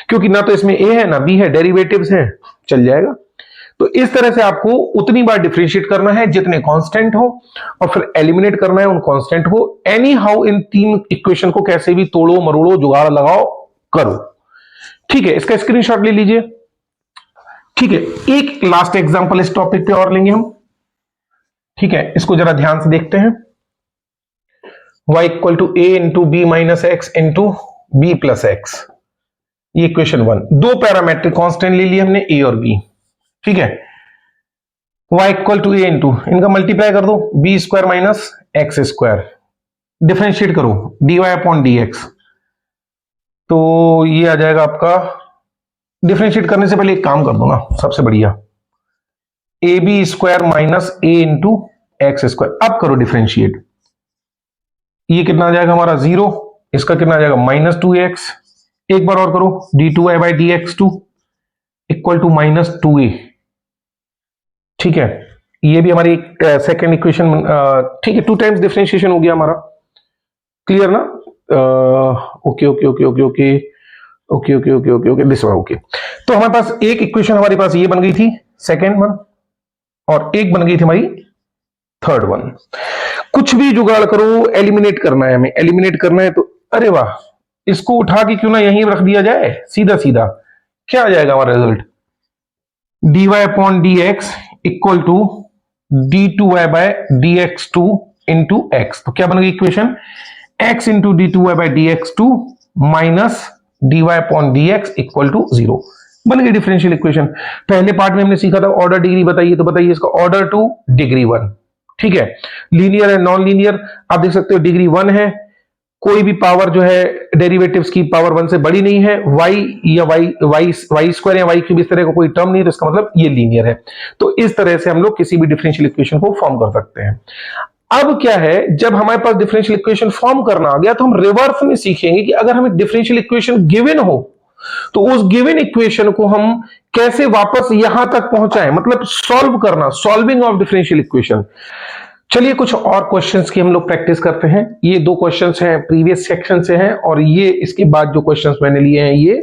क्योंकि ना तो इसमें ए है ना बी है, डेरिवेटिव्स हैं, चल जाएगा। तो इस तरह से आपको उतनी बार डिफरेंशिएट करना है जितने कांस्टेंट हो, और फिर एलिमिनेट करना है उन कांस्टेंट को। एनी हाउ इन तीन इक्वेशन को कैसे भी तोड़ो मरोड़ो जुगाड़ लगाओ करो, ठीक है। इसका स्क्रीनशॉट ले लीजिए, ठीक है। एक लास्ट एग्जांपल इस टॉपिक पे और लेंगे हम, ठीक है। इसको जरा ध्यान से देखते हैं। y equal to a into b minus x into b plus x, ये इक्वेशन 1। दो पैरामेट्रिक कांस्टेंट ले लिए हमने ए और बी, ठीक है। y equal to a into, इनका मल्टीप्लाई कर दो, b square minus x square, differentiate करो dy अपॉन dx, तो ये आ जाएगा आपका। डिफरेंशिएट करने से पहले एक काम कर दो ना, सबसे बढ़िया, a b square minus a into x square. अब करो डिफरेंशिएट, ये कितना आ जाएगा हमारा 0, इसका कितना आ जाएगा माइनस 2x। एक बार और करो, d2y by d x two equal to minus 2a, ठीक है। ये भी हमारी सेकेंड इक्वेशन, ठीक है। 2 टाइम्स डिफरेंशिएशन हो गया हमारा, क्लियर ना। Okay okay okay okay okay okay okay okay okay okay this one okay. तो हमारे पास एक इक्वेशन हमारे पास ये बन गई थी सेकेंड वन, और एक बन गई थी हमारी थर्ड वन। कुछ भी जुगाड़ करो, एलिमिनेट करना है हमें, एलिमिनेट करना है तो अरे वाह, इसको उठा के क्यों ना यहीं रख दिया जाए सीधा सीधा। क्या आ जाएगा हमारा result, dy upon d x equal to d two y by d x two into x. तो क्या बन गई equation, x into d two y by d x two minus d y upon d x equal to 0। बन गई differential equation. पहले part में हमने सीखा था ऑर्डर डिग्री बताइए, तो बताइए इसका ऑर्डर 2 डिग्री 1, ठीक है। लीनियर है नॉन लीनियर, आप देख सकते हो डिग्री 1 है, कोई भी पावर जो है डेरिवेटिव्स की पावर 1 से बड़ी नहीं है, y या y स्क्वायर या y क्यूब इस तरह का कोई टर्म नहीं है, तो इसका मतलब ये लीनियर है। तो इस तरह से हम लोग किसी भी डिफरेंशियल इक्वेशन को फॉर्म कर सकते हैं। अब क्या है, जब हमारे पास डिफरेंशियल इक्वेशन फॉर्म करना आ गया तो हम रिवर्स में सीखेंगे कि अगर हमें डिफरेंशियल इक्वेशन गिवन हो तो उस गिवन इक्वेशन को हम कैसे वापस यहां तक पहुंचाएं, मतलब सॉल्व करना, सॉल्विंग ऑफ डिफरेंशियल इक्वेशन। चलिए कुछ और क्वेश्चंस की हम लोग प्रैक्टिस करते हैं। ये 2 क्वेश्चंस हैं प्रीवियस सेक्शन से हैं, और ये इसके बाद जो क्वेश्चंस मैंने लिए हैं ये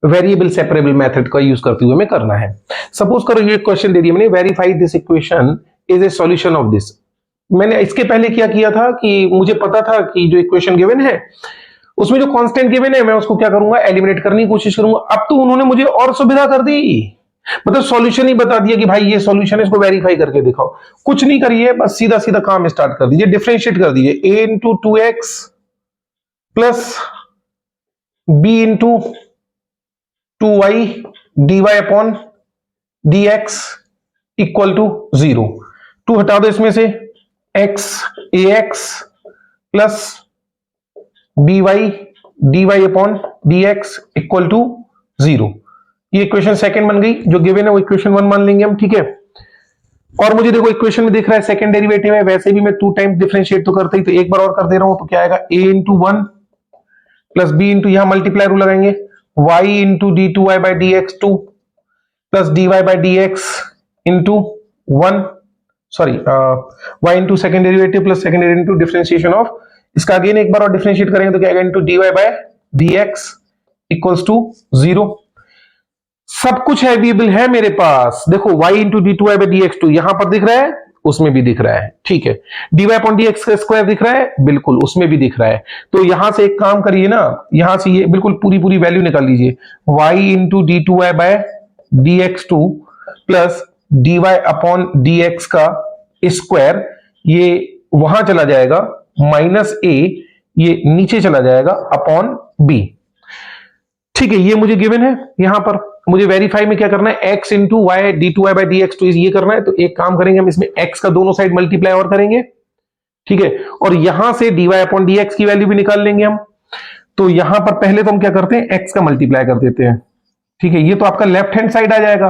वेरिएबल सेपरेबल मेथड का यूज करते हुए हमें करना है। सपोज करो ये क्वेश्चन दे दिया मैंने, verify this equation is a solution of this. मैंने इसके पहले क्या किया था कि मुझे पता था कि जो इक्वेशन गिवन है उसमें जो कांस्टेंट गिवन है मैं उसको क्या करूंगा, एलिमिनेट करने की कोशिश करूंगा। अब तो उन्होंने मुझे और सुविधा कर दी, मतलब सॉल्यूशन ही बता दिया कि भाई ये सॉल्यूशन है, इसको वेरीफाई करके दिखाओ। कुछ नहीं करिए, बस सीधा सीधा काम स्टार्ट कर दीजिए, डिफरेंशिएट कर दीजिए a into 2x plus b into 2y dy upon dx equal to 0। 2 हटा दो इसमें से, x ax plus by dy upon dx equal to 0। ये इक्वेशन सेकंड बन गई, जो गिवन है वो इक्वेशन 1 मान लेंगे हम, ठीक है। और मुझे देखो इक्वेशन में दिख रहा है सेकंड डेरिवेटिव है, वैसे भी मैं 2 टाइम्स डिफरेंशिएट तो करता ही, तो एक बार और कर दे रहा हूं, तो क्या आएगा a into 1 plus b into, यहां मल्टीप्लाई रूल लगाएंगे, y into d two y by d x two plus d y by d x into 1, sorry y into second derivative plus second derivative into differentiation of, इसका again एक बार और differentiate करेंगे तो क्या आएगा, into d y by d x equals to 0। सब कुछ अवेलेबल है मेरे पास, देखो y into d two y by d x two यहां पर दिख रहा है, उसमें भी दिख रहा है, ठीक है। D y upon d x का स्क्वायर दिख रहा है, बिल्कुल उसमें भी दिख रहा है। तो यहां से एक काम करिए ना, यहां से ये बिल्कुल पूरी पूरी वैल्यू निकाल लीजिए, y into d two y by d x two plus d y upon d x का स्क्वायर, ये वहां चला जाएगा माइनस ए, ये नीचे चला जाएगा अपॉन बी, ठीक है। ये मुझे गिवन है, यहां पर मुझे वेरीफाई में क्या करना है, x into y d two y by d x two ये करना है। तो एक काम करेंगे हम, इसमें x का दोनों साइड मल्टीप्लाई और करेंगे, ठीक है, और यहां से dy अपॉन dx की वैल्यू भी निकाल लेंगे हम। तो यहां पर पहले तो हम क्या करते हैं, x का मल्टीप्लाई कर देते हैं, ठीक है। ये तो आपका लेफ्ट हैंड साइड आ जाएगा,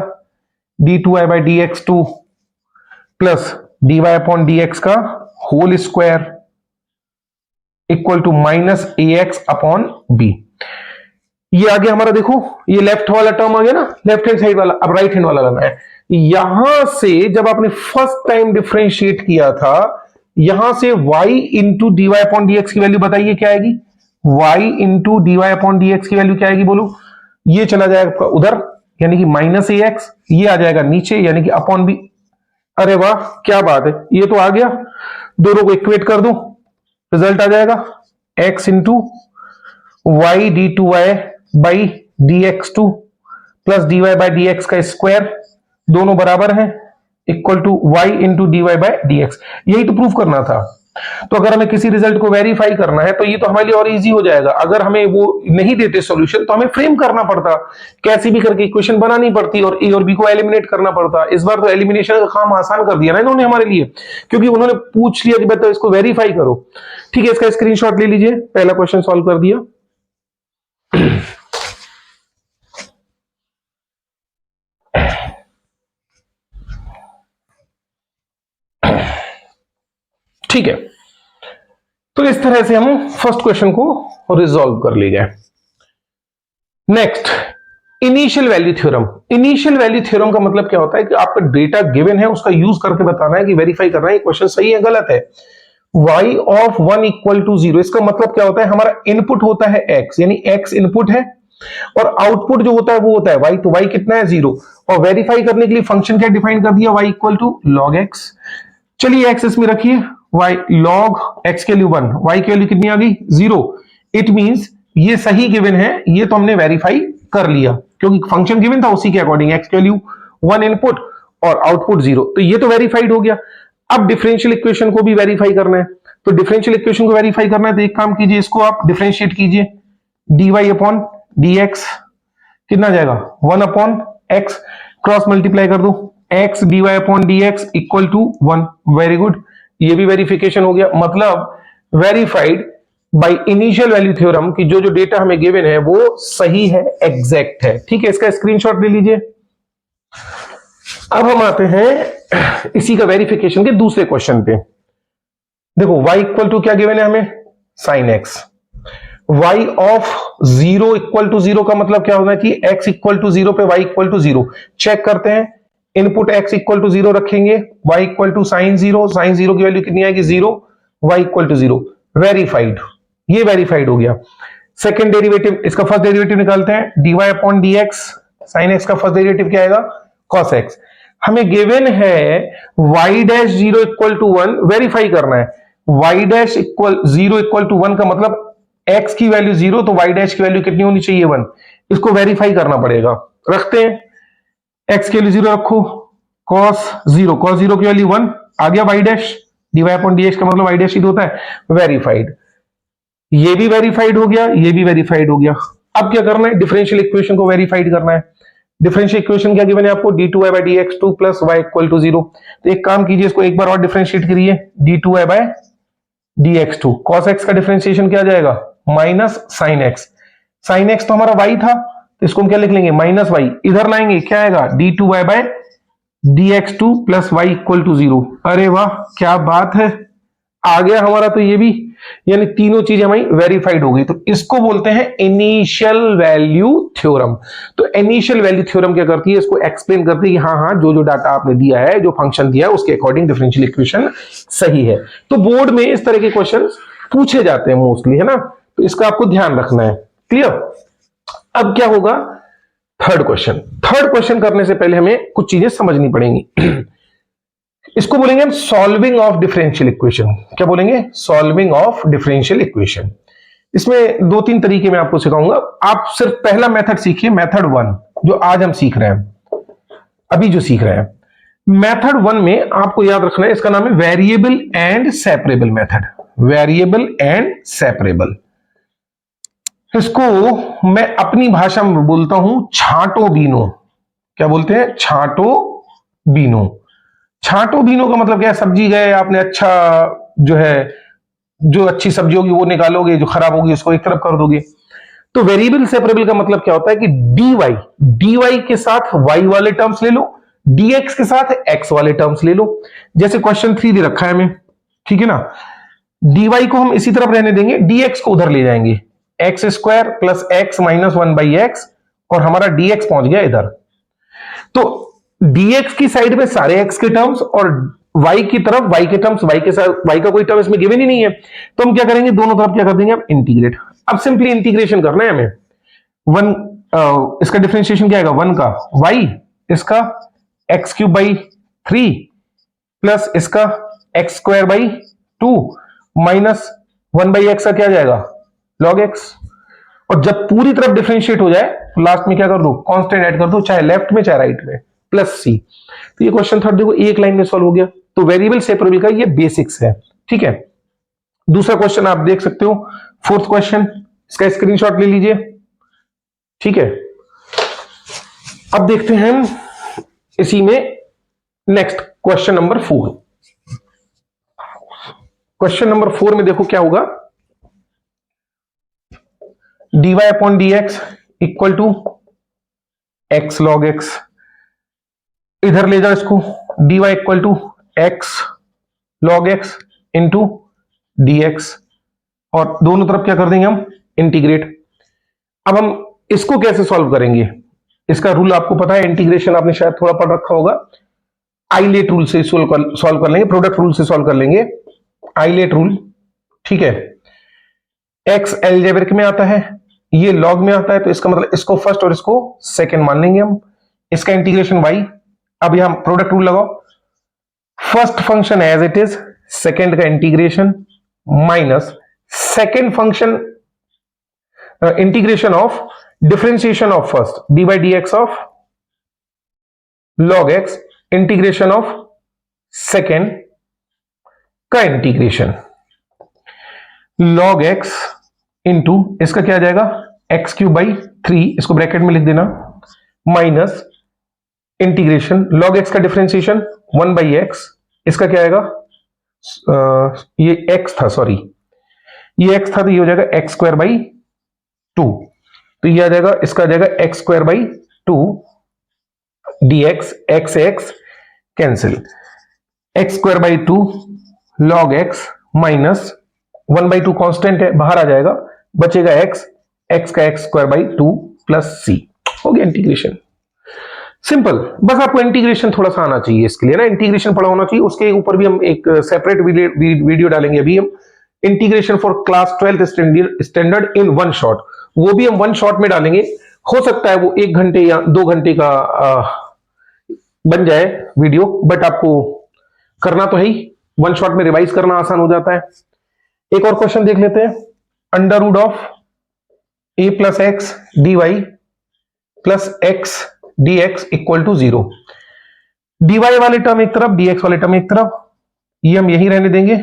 d two y by d x two plus dy upon dx का whole square equal to minus ax upon b। ये आ गया हमारा, देखो ये लेफ्ट वाला टर्म आ गया ना, लेफ्ट हैंड साइड वाला। अब राइट हैंड वाला लाना है। यहां से जब आपने फर्स्ट टाइम डिफरेंशिएट किया था, यहां से y into d y upon d x की वैल्यू बताइए क्या आएगी। y into d y upon d x की वैल्यू क्या आएगी बोलो। ये चला जाएगा आपका उधर, यानी कि माइनस ए एक्स, ये आ जाएगा नीचे यानी कि अपॉन बी। अरे वाह क्या बात है, ये तो आ गया। दोनों को इक्वेट कर दो, रिजल्ट आ जाएगा x into y d two y by d x two plus d y by d x का स्क्वायर, दोनों बराबर हैं, equal to y into d y by d x. यही तो प्रूफ करना था। तो अगर हमें किसी रिजल्ट को वेरीफाई करना है तो ये तो हमारे लिए और इजी हो जाएगा। अगर हमें वो नहीं देते सॉल्यूशन तो हमें फ्रेम करना पड़ता, कैसी भी करके इक्वेशन बनानी पड़ती और ए और बी को एलिमिनेट करना पड़ता। इस बार तो एलिमिनेशन का काम आसान कर दिया ना इन्होंने हमारे लिए, क्योंकि उन्होंने पूछ लिया कि बेटा इसको वेरीफाई करो। ठीक है, इसका स्क्रीनशॉट ले लीजिए, पहला क्वेश्चन सॉल्व कर दिया। ठीक है, तो इस तरह से हम फर्स्ट क्वेश्चन को रिजॉल्व कर ले गए। Next, initial value theorem. Initial value theorem का मतलब क्या होता है कि आपका डेटा गिवन है, उसका यूज करके बताना है कि वेरीफाई करना है क्वेश्चन सही है गलत है। y ऑफ 1 इक्वल टू 0, इसका मतलब क्या होता है, हमारा इनपुट होता है x, यानी x इनपुट है और आउटपुट जो होता है वो होता है y। तो y कितना है 0, और वेरीफाई करने के लिए फंक्शन क्या डिफाइन कर दिया, y equal to log x। चलिए x इसमें रखिए, y लॉग x के लिए 1, y की वैल्यू कितनी आ गई 0। इट मींस ये सही गिवन है, ये तो हमने वेरीफाई कर लिया क्योंकि फंक्शन गिवन था उसी के अकॉर्डिंग x की वैल्यू 1 इनपुट और आउटपुट 0, तो ये तो वेरीफाइड हो गया। अब डिफरेंशियल इक्वेशन को भी वेरीफाई करना है, तो डिफरेंशियल इक्वेशन को वेरीफाई करना है तो एक काम कीजिए, इसको आप डिफरेंशिएट कीजिए, dy अपॉन dx कितना जाएगा 1 अपॉन x, क्रॉस मल्टीप्लाई कर दो, x dy upon dx equal to 1। Very good, ये भी वेरिफिकेशन हो गया, मतलब verified by initial value theorem कि जो जो डेटा हमें गिवन है वो सही है, एग्जैक्ट है। ठीक है, इसका स्क्रीनशॉट ले लीजिए। अब हम आते हैं इसी का वेरिफिकेशन के दूसरे क्वेश्चन पे। देखो y इक्वल टू क्या गिवन है हमें, sine x। y of 0 equal to 0 का मतलब क्या होना है कि x इक्वल टू 0 पे y इक्वल टू 0। चेक करते हैं, इनपुट x इक्वल टू 0 रखेंगे, y equal to sine 0, sine 0 की वैल्यू कितनी आएगी 0, y इक्वल टू 0। वेरीफाइड, ये वेरीफाइड हो गया। सेकेंड डेरिवेटिव, इसका फर्स्ट डेरिवेटिव निकालते हैं, dy upon dx, sine x का फर्स्ट डेरिवेटिव क्या आएगा cos x। हमें गिवन है y dash 0 equal to 1, verify करना है। y dash equal 0 equal to 1 का मतलब x की वैल्यू 0, तो y डैश की वैल्यू कितनी होनी चाहिए 1। इसको वेरीफाई करना पड़ेगा, रखते हैं, x की वैल्यू 0 रखो, cos 0 की वैल्यू 1 आ गया, y dash dy upon dx का मतलब y डैश ही होता है, वेरीफाइड। ये भी वेरीफाइड हो गया, ये भी वेरीफाइड हो गया। अब क्या करना है, डिफरेंशियल इक्वेशन को वेरीफाइड करना है। डिफरेंशियल इक्वेशन क्या गिवन है आपको, d2y by dx2 plus y equal to 0। तो एक काम कीजिए, इसको एक बार और डिफरेंशिएट करिए, d2y by dx2, cos x का डिफरेंशिएशन क्या आ जाएगा minus sine x। Sine x तो हमारा y था, तो इसको हम क्या लिख लेंगे माइनस y, इधर लाएंगे क्या आएगा d2y by dx2 plus y equal to 0। अरे वाह क्या बात है, आ गया हमारा तो ये भी, यानी तीनों चीजें हमारी वेरीफाइड हो गई। तो इसको बोलते हैं इनिशियल वैल्यू थ्योरम। तो इनिशियल वैल्यू थ्योरम क्या करती है, इसको एक्सप्लेन करती है कि हाँ हाँ जो जो डाटा आपने दिया है, जो फंक्शन दिया है उसके अकॉर्डिंग डिफरेंशियल इक्वेशन सही है। तो बोर्ड में इस तरह के क्वेश्चन पूछे जाते हैं मोस्टली, है ना, तो इसका आपको ध्यान रखना है। क्लियर। अब क्या होगा, थर्ड क्वेश्चन। थर्ड क्वेश्चन करने से पहले हमें कुछ चीजें समझनी पड़ेंगी। इसको बोलेंगे हम सॉल्विंग ऑफ डिफरेंशियल इक्वेशन। क्या बोलेंगे, सॉल्विंग ऑफ डिफरेंशियल इक्वेशन। इसमें दो तीन तरीके मैं आपको सिखाऊंगा, आप सिर्फ पहला मेथड सीखिए, मेथड 1 जो आज हम सीख रहे हैं, अभी जो सीख रहे हैं। मेथड 1 में आपको याद रखना है, इसका नाम है variable and separable method. Variable and separable, इसको मैं अपनी भाषा में बोलता हूं छांटो बीनो। क्या बोलते हैं, छांटो बीनो। छांटो बीनो का मतलब क्या है, सब्जी गए आपने, अच्छा जो है, जो अच्छी सब्जी होगी वो निकालोगे, जो खराब होगी उसको एक तरफ कर दोगे। तो वेरिएबल सेपरेबल का मतलब क्या होता है कि dy के साथ y वाले टर्म्स ले लो, dx के साथ x वाले टर्म्स ले लो। जैसे क्वेश्चन 3 दे रखा है हमें, ठीक है ना, dy को हम इसी तरफ रहने देंगे, dx को उधर ले जाएंगे, x square plus x minus 1/x और हमारा dx पहुंच गया इधर। तो dx की साइड में सारे x के टर्म्स और y की तरफ y के टर्म्स, y के साथ y का कोई टर्म इसमें गिवन ही नहीं है, तो हम क्या करेंगे, दोनों तरफ क्या कर देंगे अब इंटीग्रेट। अब सिंपली इंटीग्रेशन करना है हमें। वन इसका डिफरेंशिएशन क्या आएगा, 1 का y, इसका x³/3 प्लस इसका x²/2 माइनस 1/x का क्या जाएगा log x। और जब पूरी तरफ डिफरेंशिएट हो जाए तो लास्ट में क्या कर दो, कांस्टेंट ऐड कर दो, चाहे लेफ्ट में चाहे राइट में, प्लस c। तो ये क्वेश्चन थर्ड देखो एक लाइन में सॉल्व हो गया। तो वेरिएबल सेपरेबल का ये बेसिक्स है, ठीक है। दूसरा क्वेश्चन आप देख सकते हो, फोर्थ क्वेश्चन, इसका स्क्रीनशॉट ले लीजिए, ठीक है। अब देखते हैं इसी में next question number 4। Question number 4 में देखो क्या होगा, dy/dx equal to x log x, इधर ले जाओ इसको, dy equal to x log x into dx, और दोनों तरफ क्या कर देंगे हम इंटीग्रेट। अब हम इसको कैसे सॉल्व करेंगे, इसका रूल आपको पता है, इंटीग्रेशन आपने शायद थोड़ा पढ़ रखा होगा। आइलेट रूल से सॉल्व कर लेंगे, प्रोडक्ट रूल से सॉल्व कर लेंगे, आइलेट रूल, ठीक है। x एल्जेब्रिक में आता है, ये लॉग में आता है, तो इसका मतलब इसको फर्स्ट और इसको सेकंड मान लेंगे हम। इसका इंटीग्रेशन y, अब यहां प्रोडक्ट रूल लगाओ, first function as it is, second का integration minus second function integration of differentiation of first d/dx of log x integration of second का इंटीग्रेशन log x इंटू इसका क्या आ जाएगा x³/3, इसको ब्रैकेट में लिख देना, माइनस इंटीग्रेशन log x का डिफरेंशिएशन 1/x, इसका क्या आएगा, ये x था, सॉरी ये x था, तो ये हो जाएगा x²/2, तो ये आ जाएगा, इसका आ जाएगा x²/2 dx, x cancel, x²/2 log x minus 1/2 constant है, बाहर आ जाएगा, बचेगा x का x²/2 प्लस c, हो गया इंटीग्रेशन। सिंपल, बस आपको इंटीग्रेशन थोड़ा सा आना चाहिए, इसके लिए ना इंटीग्रेशन पढ़ा होना चाहिए। उसके ऊपर भी हम एक सेपरेट वीडियो डालेंगे अभी हम, integration for class 12th standard in 1 shot, वो भी हम 1 शॉट में डालेंगे। हो सकता है वो 1 घंटे या 2 घंटे का बन जाए वीडियो, बट आपको करना तो है ही, 1 शॉट में रिवाइज करना आसान हो जाता है। एक और क्वेश्चन देख लेते हैं, under root of a plus x d y plus x d x equal to 0। dy वाले टर्म एक तरफ, dx वाले टर्म एक तरफ, ये हम यही रहने देंगे,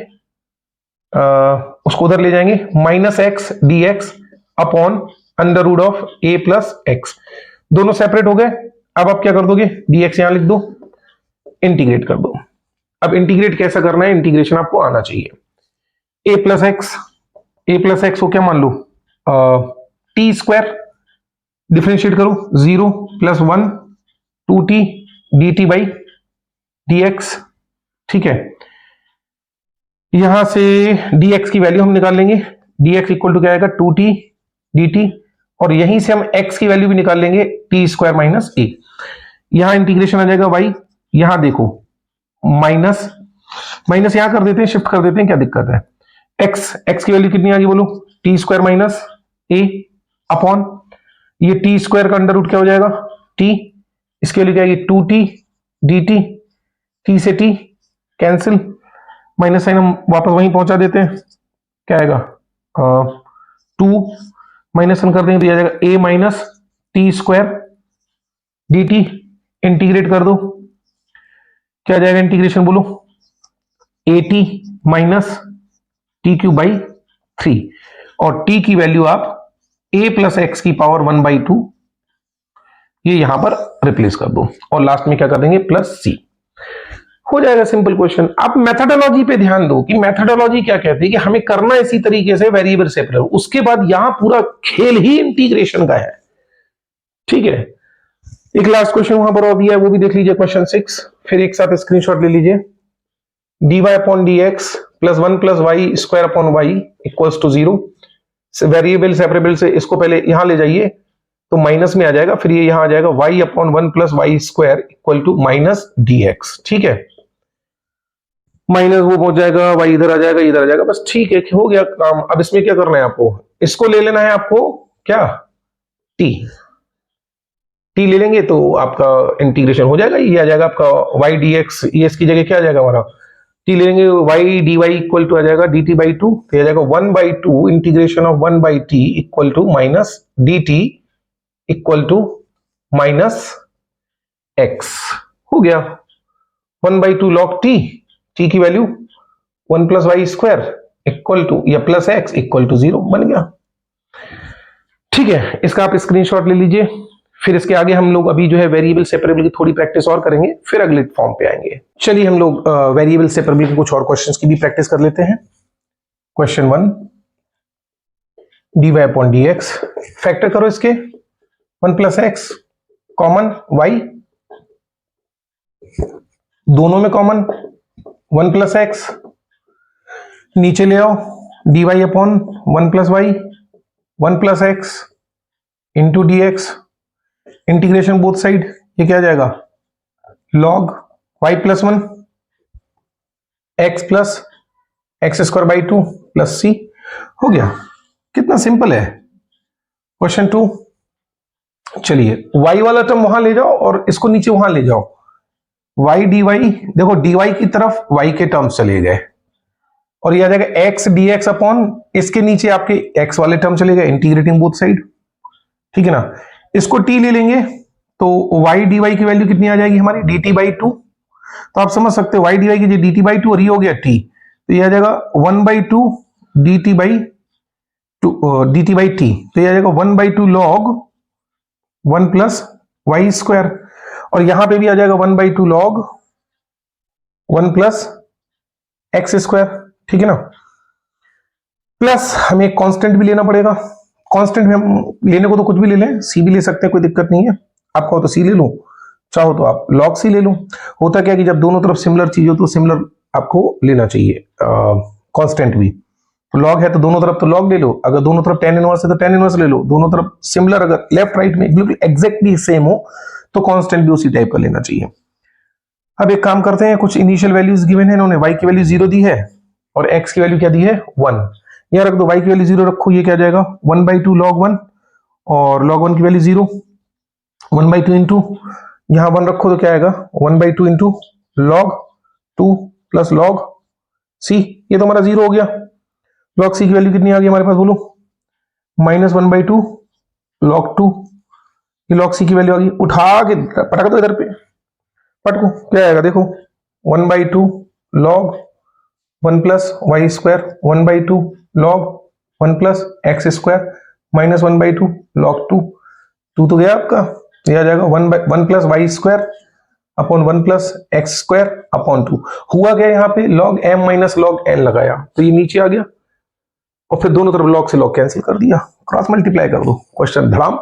उसको उधर ले जाएंगे, minus x d x upon under root of a plus x, दोनों सेपरेट हो गए। अब आप क्या कर दोगे, dx यहां लिख दो, इंटीग्रेट कर दो। अब इंटीग्रेट कैसा करना है, इंटीग्रेशन आपको आना चाहिए। a प्लस एक्स को क्या मान लो, टी स्क्वायर, डिफरेंशिएट करो, 0 + 1 2t dt/dx, ठीक है। यहां से dx की वैल्यू हम निकाल लेंगे, dx इक्वल टू क्या आएगा 2t dt, और यहीं से हम x की वैल्यू भी निकाल लेंगे, t² - a। यहां इंटीग्रेशन आ जाएगा y, यहां देखो माइनस यहां कर देते हैं, शिफ्ट कर देते हैं, क्या दिक्कत है। x की वैल्यू कितनी आ गई बोलो, t² - a अपॉन ये t² का अंडर रूट क्या हो जाएगा t, इसके वैल्यू क्या आएगी 2t dt, t से t कैंसिल, माइनस साइन हम वापस वहीं पहुंचा देते हैं, क्या आएगा 2 माइनस कर देंगे तो आ जाएगा a minus t² dt, integrate कर दो, क्या जाएगा इंटीग्रेशन बोलो, at माइनस t³/3, और t की वैल्यू आप a प्लस एक्स की पावर 1/2 ये यहां पर रिप्लेस कर दो, और लास्ट में क्या कर देंगे प्लस c, हो जाएगा सिंपल क्वेश्चन। अब मेथोडोलॉजी पे ध्यान दो कि मेथोडोलॉजी क्या कहती है कि हमें करना इसी तरीके से वेरिएबल सेपरेबल, उसके बाद यहां पूरा खेल ही इंटीग्रेशन का है, ठीक है। एक लास्ट क्वेश्चन वहां पर और दिया है, वो भी देख लीजिए, क्वेश्चन 6, फिर एक साथ स्क्रीनशॉट ले लीजिए। dy/dx + 1 + y² / y = 0, variable separable से इसको पहले यहां ले जाइए तो माइनस में आ जाएगा, फिर ये यहां आ जाएगा y upon 1 plus y square equal to minus dx। ठीक है, माइनस वो पहुंच जाएगा, y इधर आ जाएगा, इधर आ जाएगा, बस ठीक है, हो गया काम। अब इसमें क्या करना है आपको, इसको ले लेना है आपको क्या, t ले लेंगे तो आपका इंटीग्रेशन हो जाएगा, ये आ जाएगा आपका y dx, ये इसकी जगह क्या आ जाएगा हमारा t ले लेंगे, y dy इक्वल टू आ जाएगा dt बाई 2, तो आ जाएगा 1/2 integration of 1/t equal to minus dt equal to minus x। हो गया 1/2 log t की value 1 plus y square equal to या प्लस x इक्वल टू 0 बन गया। ठीक है, इसका आप स्क्रीनशॉट ले लीजिए। फिर इसके आगे हम लोग अभी जो है वेरिएबल सेपरेबल की थोड़ी प्रैक्टिस और करेंगे, फिर अगले फॉर्म पे आएंगे। चलिए हम लोग वेरिएबल सेपरेबल के कुछ और क्वेश्चंस की भी प्रैक्टिस कर लेते हैं। Question 1, dy upon dx, factor करो इसके 1 प्लस एक्स, कॉमन y, दोनों में कॉमन 1 प्लस एक्स, नीचे ले आओ dy upon 1 plus y, 1 plus x into d x, integration both side, ये क्या आ जाएगा log y plus 1 x plus x square by 2 plus c. हो गया, कितना सिंपल है। क्वेश्चन 2, चलिए y वाला टर्म वहां ले जाओ और इसको नीचे वहां ले जाओ, y dy, देखो dy की तरफ y के टर्म्स चले गए और ये आ जाएगा x dx अपॉन, इसके नीचे आपके x वाले टर्म चले गए, इंटीग्रेटिंग बोथ साइड। ठीक है ना, इसको t ले लेंगे तो y dy की वैल्यू कितनी आ जाएगी हमारी dt बाई 2, तो आप समझ सकते हो y dy की dt बाई 2 और ये हो गया t, तो ये आ जाएगा 1/2 dt बाई t, तो ये आ जाएगा 1/2 log 1 प्लस वाई स्क्वायर, और यहां पे भी आ जाएगा 1/2 log 1 प्लस एक्स स्क्वायर। ठीक है ना, प्लस हमें एक कांस्टेंट भी लेना पड़ेगा। कांस्टेंट में हम लेने को तो कुछ भी ले लें, सी भी ले सकते हैं, कोई दिक्कत नहीं है, आप कहो तो सी ले लो, चाहो तो आप log सी ले लो। होता क्या कि जब दोनों तरफ सिमिलर चीज हो तो सिमिलर आपको लेना चाहिए कांस्टेंट भी। तो log है तो दोनों तरफ तो log ले लो, अगर दोनों तरफ tan इनवर्स है तो tan इनवर्स ले लो, दोनों तरफ सिमिलर अगर लेफ्ट राइट में बिल्कुल एग्जैक्टली सेम हो तो कांस्टेंट भी उसी टाइप का लेना चाहिए। अब एक काम करते हैं, कुछ इनिशियल वैल्यूज गिवन है, इन्होंने y की वैल्यू 0 दी है और x की वैल्यू क्या दी है 1, यहां रख दो, y की वैल्यू 0 रखो, ये क्या जाएगा 1/2 log 1 और log 1 की वैल्यू 0, 1/2 इंटू यहां 1 रखो तो क्या आएगा 1/2 into log 2 plus log c, ये तो हमारा 0 हो गया। log c की वैल्यू कितनी आ गई हमारे पास बोलो, -1/2 log 2, ये log c की वैल्यू आ गई, उठा के पटक दो इधर पे, पटको क्या आएगा देखो 1/2 log 1 plus y square, 1/2 log 1 plus x square minus 1/2 log 2, 2 तो गया आपका, ये आ जाएगा 1 plus y square upon 1 plus x square upon 2। हुआ क्या यहाँ पे log m minus log n लगाया तो ये नीचे आ गया और फिर दोनों तरफ log से log कैंसिल कर दिया, क्रॉस मल्टीप्लाई कर दो, क्वेश्चन धड़ाम।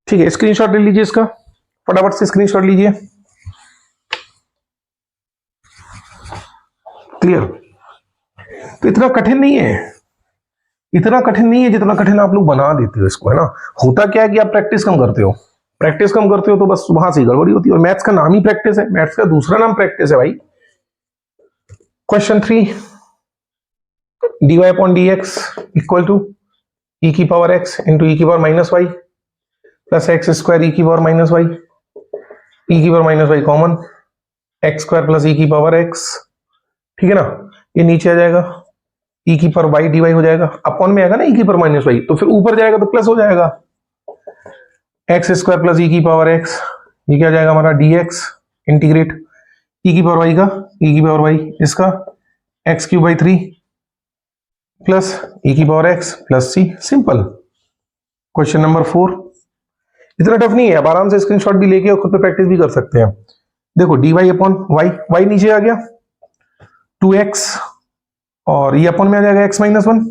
ठीक है, स्क्रीनशॉट ले लीजिए इसका, फटाफट से स्क्रीनशॉट लीजिए। क्लियर, तो इतना कठिन नहीं है, इतना कठिन नहीं है जितना कठिन आप लोग बना देते हो इसको, है ना। होता क्या है कि आप प्रैक्टिस कम करते हो, प्रैक्टिस कम करते हो तो बस वहां से गड़बड़ी होती है, और मैथ्स का नाम ही प्रैक्टिस है, मैथ्स का दूसरा नाम प्रैक्टिस है भाई। Question 3, dy upon dx equal to e की पावर x इंटू e की power minus y plus x square e की पावर माइनस वाई, e की power minus y common, x square plus e की power x। ठीक है ना, ये नीचे आ जाएगा e की पावर y dy हो जाएगा, अपॉन में आएगा ना e की पावर माइनस वाई, तो फिर ऊपर जाएगा तो प्लस हो जाएगा, एक्स स्क्वायर प्लस e की पावर x, ये क्या जाएगा हमारा dx इंटीग्रेट e की पावर y का e की पावर y, इसका x cube by 3 plus e की power x plus c। Simple. Question number 4, इतना टफ नहीं है, आप आराम से स्क्रीनशॉट भी लेके और खुद पे प्रैक्टिस भी कर सकते हैं। देखो dy अपॉन y नीचे आ गया 2x और ये अपॉन में आ जाएगा x माइनस 1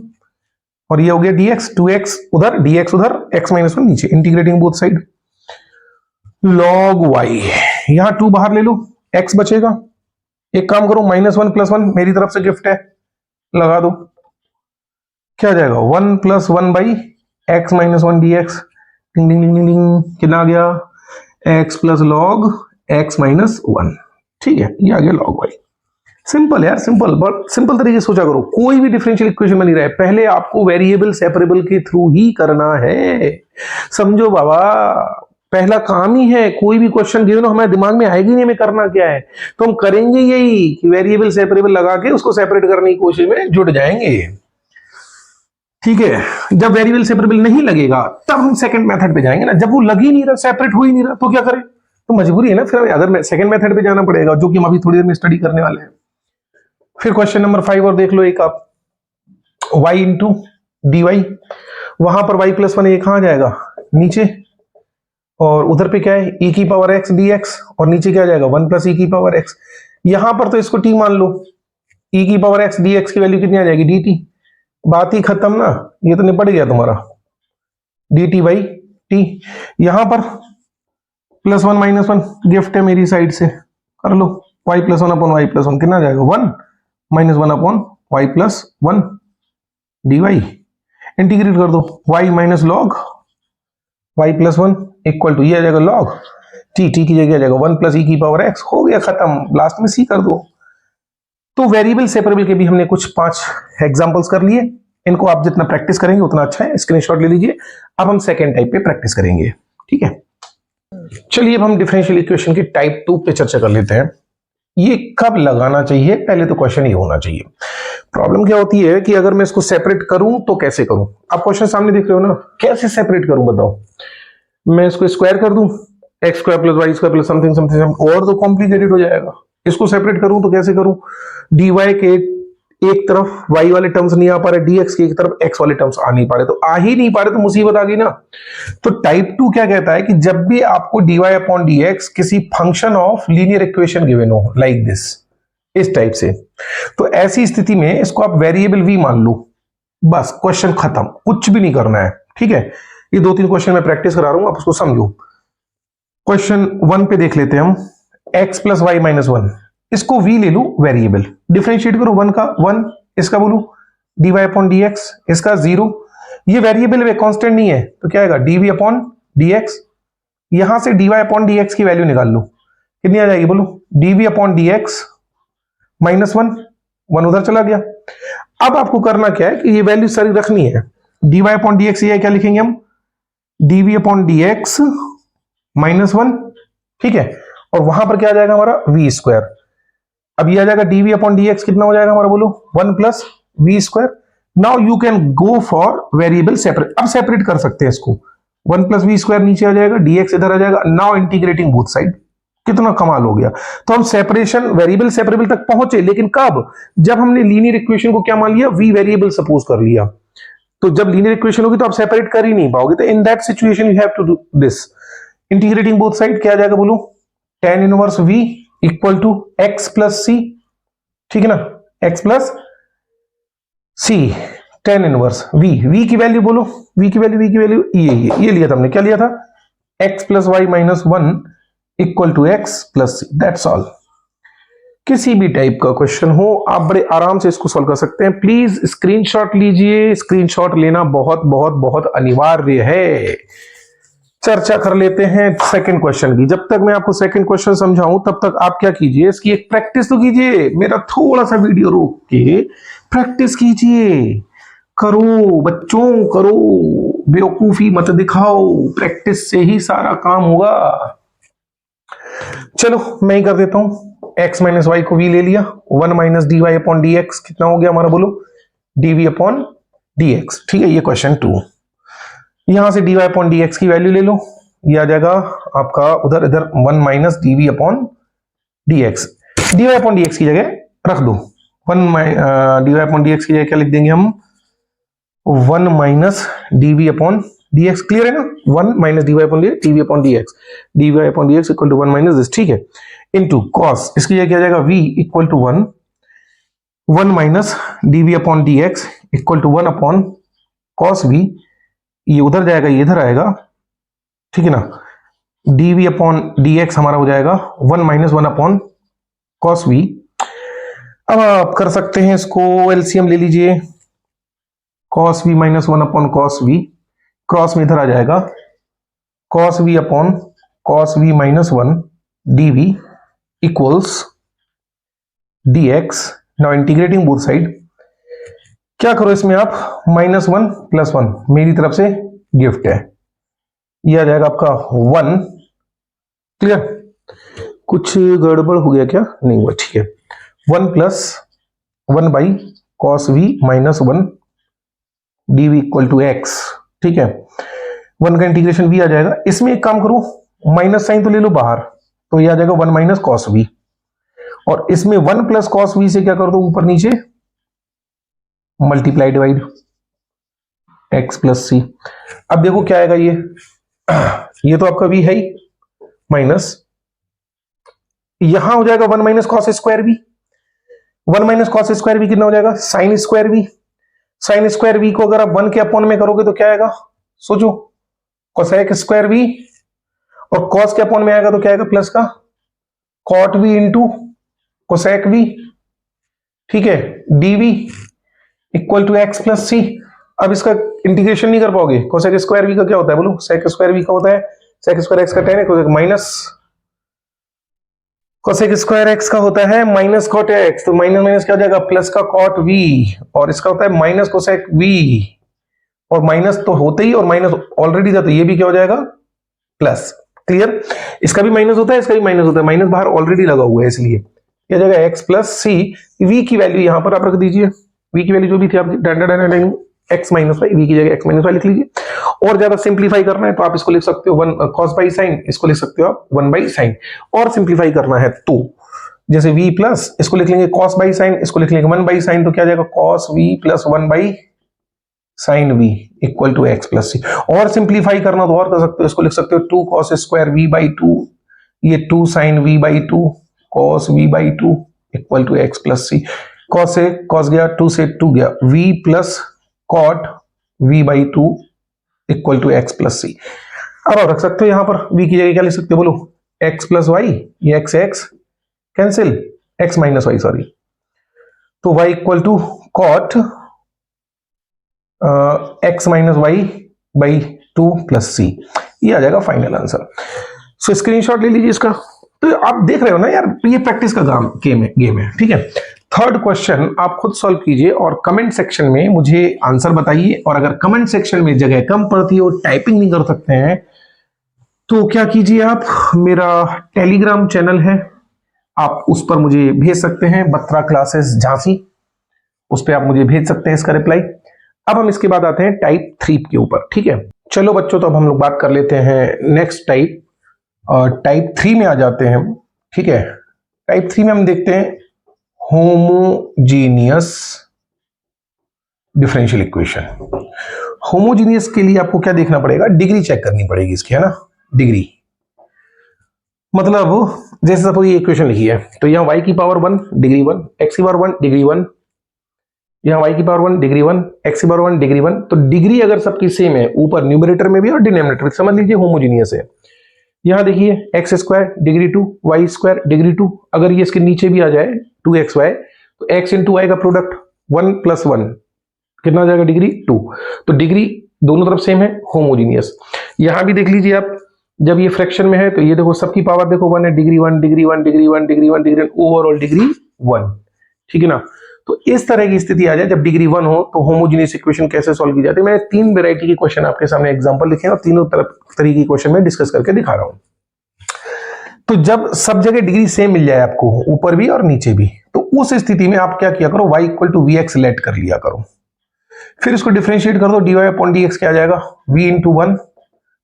और ये हो गया dx, 2x उधर dx उधर x माइनस 1 नीचे, integrating both side, log y, यहां 2 बाहर ले लो, x बचेगा, एक काम करो -1 + 1 मेरी तरफ से गिफ्ट है, लगा दो, क्या आ जाएगा 1 plus 1 by x minus 1 d x. Ding ding ding ding, कितना आ गया x plus log x minus 1। ठीक है, ये आ गया लॉग वाई। सिंपल यार, सिंपल, बहुत सिंपल तरीके से सोचा करो। कोई भी डिफरेंशियल इक्वेशन बन नहीं रहा है, पहले आपको वेरिएबल सेपरेबल के थ्रू ही करना है। समझो बाबा, पहला काम ही है। कोई भी क्वेश्चन गिवन हो, हमारे दिमाग में आएगी नहीं हमें करना क्या है, तो हम करेंगे यही कि वेरिएबल सेपरेबल लगा के उसको सेपरेट करने की कोशिश में जुट जाएंगे। ठीक है, जब वेरिएबल सेपरेबल नहीं लगेगा तब हम सेकंड मेथड पे जाएंगे ना। जब वो लग ही नहीं रहा, सेपरेट हो ही नहीं रहा, तो क्या करें? तो मजबूरी है ना, फिर अगर सेकंड मेथड पे जाना पड़ेगा, जो कि हम अभी थोड़ी देर में स्टडी करने वाले हैं। फिर क्वेश्चन नंबर 5 और देख लो एक आप, y इंटू डी वाई। वहां पर y प्लस 1 ये कहां जाएगा? नीचे। और उधर पे क्या है? e की पावर x dx, और नीचे क्या जाएगा? 1 प्लस e की पावर x। यहां पर तो इसको t मान लो, e की पावर x dx की वैल्यू कितनी आ जाएगी? dt। बात ही खत्म ना, ये तो निपट गया तुम्हारा, dt बाई t। यहां पर प्लस 1 माइनस 1 गिफ्ट है मेरी साइड से, कर लो। y plus 1 upon y plus 1 कितना आ जाएगा? 1 minus 1 upon y plus 1 dy। Integrate कर दो, y minus log y plus 1 equal to ये आ जाएगा लॉग t की जगह आ जाएगा 1 प्लस e की पावर x। हो गया खत्म, लास्ट में c कर दो। तो वेरिएबल सेपरेबल के भी हमने कुछ 5 एग्जांपल्स कर लिए। इनको आप जितना प्रैक्टिस करेंगे उतना अच्छा है, स्क्रीनशॉट ले लीजिए। अब हम सेकेंड टाइप पे प्रैक्टिस करेंगे, ठीक है। चलिए अब हम डिफरेंशियल इक्वेशन की टाइप 2 पे चर्चा कर लेते हैं। ये कब लगाना चाहिए, पहले तो क्वेश्चन ये होना चाहिए। प्रॉब्लम क्या होती है कि अगर मैं इसको सेपरेट करूं तो कैसे करूं? आप क्वेश्चन सामने देख रहे हो ना, कैसे सेपरेट करूं बताओ? मैं इसको स्क्वायर कर दूं, x square plus y square plus something something, और तो कॉम्प्लिकेटेड हो जाएगा। इसको सेपरेट करूं तो कैसे करूं? dy के एक तरफ y वाले टर्म्स नहीं आ पा रहे, dx के एक तरफ x वाले टर्म्स आ नहीं पा रहे, तो आ ही नहीं पा रहे तो मुसीबत आ गई ना। तो टाइप 2 क्या कहता है कि जब भी आपको dy अपॉन dx किसी function of linear equation given हो, लाइक दिस, इस टाइप से, तो ऐसी स्थिति में इसको आप वेरिएबल v मान लो, बस क्वेश्चन खत्म, कुछ भी नहीं करना है। ठीक है, ये 2-3 क्वेश्चन मैं प्रैक्टिस करा रहा हूं, आप उसको समझो। क्वेश्चन 1 पे देख लेते हैं हम, x प्लस वाई माइनस 1, इसको v ले लो वेरिएबल, डिफरेंशिएट करो, 1 का 1, इसका बोलो dy अपॉन dx, इसका 0। ये वेरिएबल है, कांस्टेंट नहीं है, तो क्या आएगा? dv upon dx। यहां से dy अपॉन dx की वैल्यू निकाल लो, कितनी आ जाएगी बोलो? dv अपॉन dx माइनस 1, 1 उधर चला गया। अब आपको करना क्या है कि ये वैल्यू सारी रखनी है। dy अपॉन dx ये क्या लिखेंगे हम? dv अपॉन dx माइनस 1, ठीक है। और वहां पर क्या आ जाएगा हमारा? v square. अब ये आ जाएगा dv अपॉन dx, कितना हो जाएगा हमारा बोलो? 1 plus v square. Now you can go for variable separate. अब सेपरेट कर सकते हैं इसको, 1 प्लस v स्क्वायर नीचे आ जाएगा, dx इधर आ जाएगा। नाउ इंटीग्रेटिंग बोथ साइड, कितना कमाल हो गया। तो हम सेपरेशन, वेरिएबल सेपरेबल तक पहुंचे, लेकिन कब? जब हमने लीनियर इक्वेशन को क्या मान लिया? v वेरिएबल सपोज कर लिया। तो जब लीनियर इक्वेशन होगी तो आप सेपरेट कर ही नहीं पाओगे, तो in that situation you have to do this, integrating both side. क्या आ जाएगा बोलो? tan inverse v equal to x plus c, ठीक है ना, x plus c, tan inverse v की वैल्यू बोलो, v की वैल्यू ये लिया था हमने, क्या लिया था? x plus y minus 1 equal to x plus c, that's all. किसी भी टाइप का क्वेश्चन हो, आप बड़े आराम से इसको सॉल्व कर सकते हैं। प्लीज स्क्रीनशॉट लीजिए, स्क्रीनशॉट लेना बहुत बहुत बहुत अनिवार्य है। चर्चा कर लेते हैं सेकंड क्वेश्चन की। जब तक मैं आपको सेकंड क्वेश्चन समझाऊं तब तक आप क्या कीजिए, इसकी एक प्रैक्टिस तो कीजिए। मेरा थोड़ा सा वीडियो रोक के प्रैक्टिस कीजिए, करो बच्चों करो, बेवकूफी मत दिखाओ, प्रैक्टिस से ही सारा काम होगा। चलो मैं ही कर देता हूं। x माइनस वाई को v ले लिया, 1 minus d y upon d x, कितना हो गया हमारा बोलो? dv अपॉन dx, ठीक है। ये क्वेश्चन 2, यहां से dy अपॉन dx की वैल्यू ले लो, ये आ जाएगा आपका उधर, इधर 1 minus dv upon dx। dy upon dx की जगह रख दो 1 dy अपॉन dx की जगह क्या लिख देंगे हम? 1 minus dv upon dx, clear है ना? 1 minus dy upon dv upon dx, dy upon dx equal to 1 minus this, ठीक है, इनटू cos, इसकी जगह क्या आ जाएगा? v equal to 1 minus dv upon dx equal to 1 upon cos v, ये उधर जाएगा ये इधर आएगा, ठीक है ना। dv अपॉन dx हमारा हो जाएगा 1 माइनस 1 अपॉन cos v। अब आप कर सकते हैं इसको, एलसीएम ले लीजिए, cos v minus one upon cos v, cross में इधर आ जाएगा cos v upon cos v minus one d v equals d x. Now integrating both side, क्या करो इसमें आप माइनस वन प्लस वन, मेरी तरफ से गिफ्ट है, ये आ जाएगा आपका वन। क्लियर? कुछ गड़बड़ हो गया क्या? नहीं हुआ, ठीक है। One plus one by cos v minus one d v equal to x. ठीक है, वन का इंटीग्रेशन वी आ जाएगा। इसमें एक काम करो, माइनस साइन तो ले लो बाहर, तो ये आ जाएगा वन माइनस कॉस वी, और इसमें वन प्लस कॉस वी से क्या कर दो, ऊपर नीचे multiply divide, x plus c. अब देखो क्या आएगा, ये तो आपका वी है ही, माइनस यहां हो जाएगा one minus cos square v. One minus cos square v कितना हो जाएगा, sine square v. Sine square v को अगर आप वन के अपॉन में करोगे तो क्या आएगा, सोचो, कोसेक स्क्वायर वी, और कॉस के अपॉन में आएगा तो क्या आएगा, प्लस का cot v into cosec v. ठीक है, d v equal to x plus c. अब इसका इंटीग्रेशन नहीं कर पाओगे, कोसेक स्क्वायर वी का क्या होता है बोलो, सेक स्क्वायर वी का होता है सेक स्क्वायर एक्स का टेन है, cosec minus cosec square x का होता है माइनस कॉट एक्स, तो माइनस माइनस क्या हो जाएगा, प्लस का कॉट वी, और इसका होता है माइनस कोसेक वी, और माइनस तो होते ही और माइनस ऑलरेडी था, तो ये भी क्या हो जाएगा, प्लस। क्लियर? इसका भी माइनस होता है, इसका भी माइनस होता है, माइनस बाहर ऑलरेडी लगा हुआ है, इसलिए क्या जाएगा, एक्स प्लस सी। वी की वैल्यू यहां पर आप रख दीजिए, वी की वैल्यू जो भी थी आपकी एक्स माइनस वाई, वी की जगह एक्स माइनस वाई लिख लीजिए। और ज्यादा सिंप्लीफाई करना है तो आप इसको लिख सकते हो वन कॉस बाई साइन, इसको लिख सकते हो आप वन बाई साइन। और सिंप्लीफाई करना है तो जैसे v प्लस, इसको लिख लेंगे कॉस बाई साइन, इसको लिख लेंगे वन बाई साइन, तो क्या जाएगा cos v plus one by sine v equal to x plus c. और सिंप्लीफाई करना तो और कर सकते हो, इसको लिख सकते हो two cos square v by two, ये two sine v by two cos v by two equal to x plus c. Cos से कॉस गया, टू से टू गया, v plus cot v by two equal to x plus c. अब आप रख सकते हो यहां पर v की जगह क्या लिख सकते हो बोलो, x प्लस वाई, ये x x cancel, x minus y sorry, तो y equal to cot x minus y by two plus c, ये आ जाएगा फाइनल आंसर। सो स्क्रीनशॉट ले लीजिए इसका। तो आप देख रहे हो ना यार, ये प्रैक्टिस का गेम है। ठीक है, थर्ड क्वेश्चन आप खुद सॉल्व कीजिए और कमेंट सेक्शन में मुझे आंसर बताइए। और अगर कमेंट सेक्शन में जगह कम पड़ती है और टाइपिंग नहीं कर सकते हैं तो क्या कीजिए, आप मेरा टेलीग्राम चैनल है, आप उस पर मुझे भेज सकते हैं, बत्रा क्लासेस झांसी, उस पर आप मुझे भेज सकते हैं इसका रिप्लाई। अब हम इसके बाद आते हैं टाइप 3 के ऊपर। ठीक है, चलो बच्चों, तो अब हम लोग बात कर लेते हैं नेक्स्ट टाइप, टाइप 3 में आ जाते हैं। ठीक है, टाइप 3 में हम देखते हैं होमोजीनियस डिफरेंशियल इक्वेशन। होमोजीनियस के लिए आपको क्या देखना पड़ेगा, डिग्री चेक करनी पड़ेगी इसकी, है ना, डिग्री। मतलब जैसे सपोज ये इक्वेशन लिखी है, तो यहाँ y की पावर 1 डिग्री 1, x की पावर 1 डिग्री 1, यहाँ y की पावर 1 डिग्री 1, x की पावर 1 डिग्री 1, तो डिग्री अगर सबकी सेम है, ऊपर न्यूमरेटर में भी और डिनोमिनेटर में, समझ लीजिए होमोजीनियस है। यहाँ देखिए x square degree 2, y square degree 2, अगर ये इसके नीचे भी आ जाए 2xy, तो x इंटू वाई का प्रोडक्ट 1 प्लस 1 कितना आ जाएगा, डिग्री 2। तो डिग्री दोनों तरफ सेम है, होमोजीनियस। यहाँ भी देख लीजिए आप, जब ये फ्रैक्शन में है तो ये देखो सबकी पावर देखो 1 है, degree 1 degree 1 degree 1 degree 1 degree 1, overall degree 1। ठीक है ना, तो इस तरह की स्थिति आ जाए जब डिग्री 1 हो तो होमोजीनियस इक्वेशन कैसे सॉल्व की जाती है। मैंने 3 वैरायटी के क्वेश्चन आपके सामने एग्जांपल लिखे हैं और तीनों तरीके के क्वेश्चन में डिस्कस करके दिखा रहा हूं। तो जब सब जगह डिग्री सेम मिल जाए आपको, ऊपर भी और नीचे भी, तो उस स्थिति में आप क्या किया करो, y equal to v x let कर लिया करो, फिर इसको डिफरेंशिएट कर दो, dy अपॉन dx क्या आ जाएगा, v into 1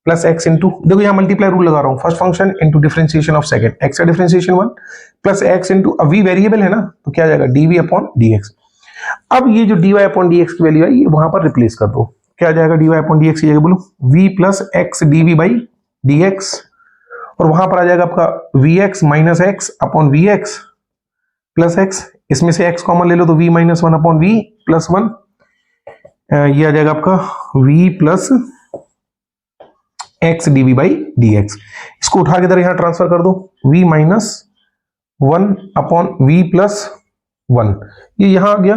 plus x into, देखो यहाँ मल्टीप्लाई रूल लगा रहा हूँ, first function into differentiation of second, x का डिफरेंशिएशन 1 प्लस एक्स इंटू, अब v वेरिएबल है ना, तो क्या आ जाएगा, dv अपॉन dx। अब ये जो dy अपॉन dx की वैल्यू है ये वहां पर रिप्लेस कर दो, क्या आ जाएगा, dy अपॉन dx की जगह बोलो v plus x dv by dx, और वहां पर आ जाएगा आपका vx minus x upon vx plus x, इसमें से x कॉमन ले लो तो v minus 1 upon v plus 1, ये आ जाएगा आपका v plus x dv by dx। इसको उठा के इधर यहां ट्रांसफर कर दो, v minus 1 upon v plus 1, ये यहां आ गया।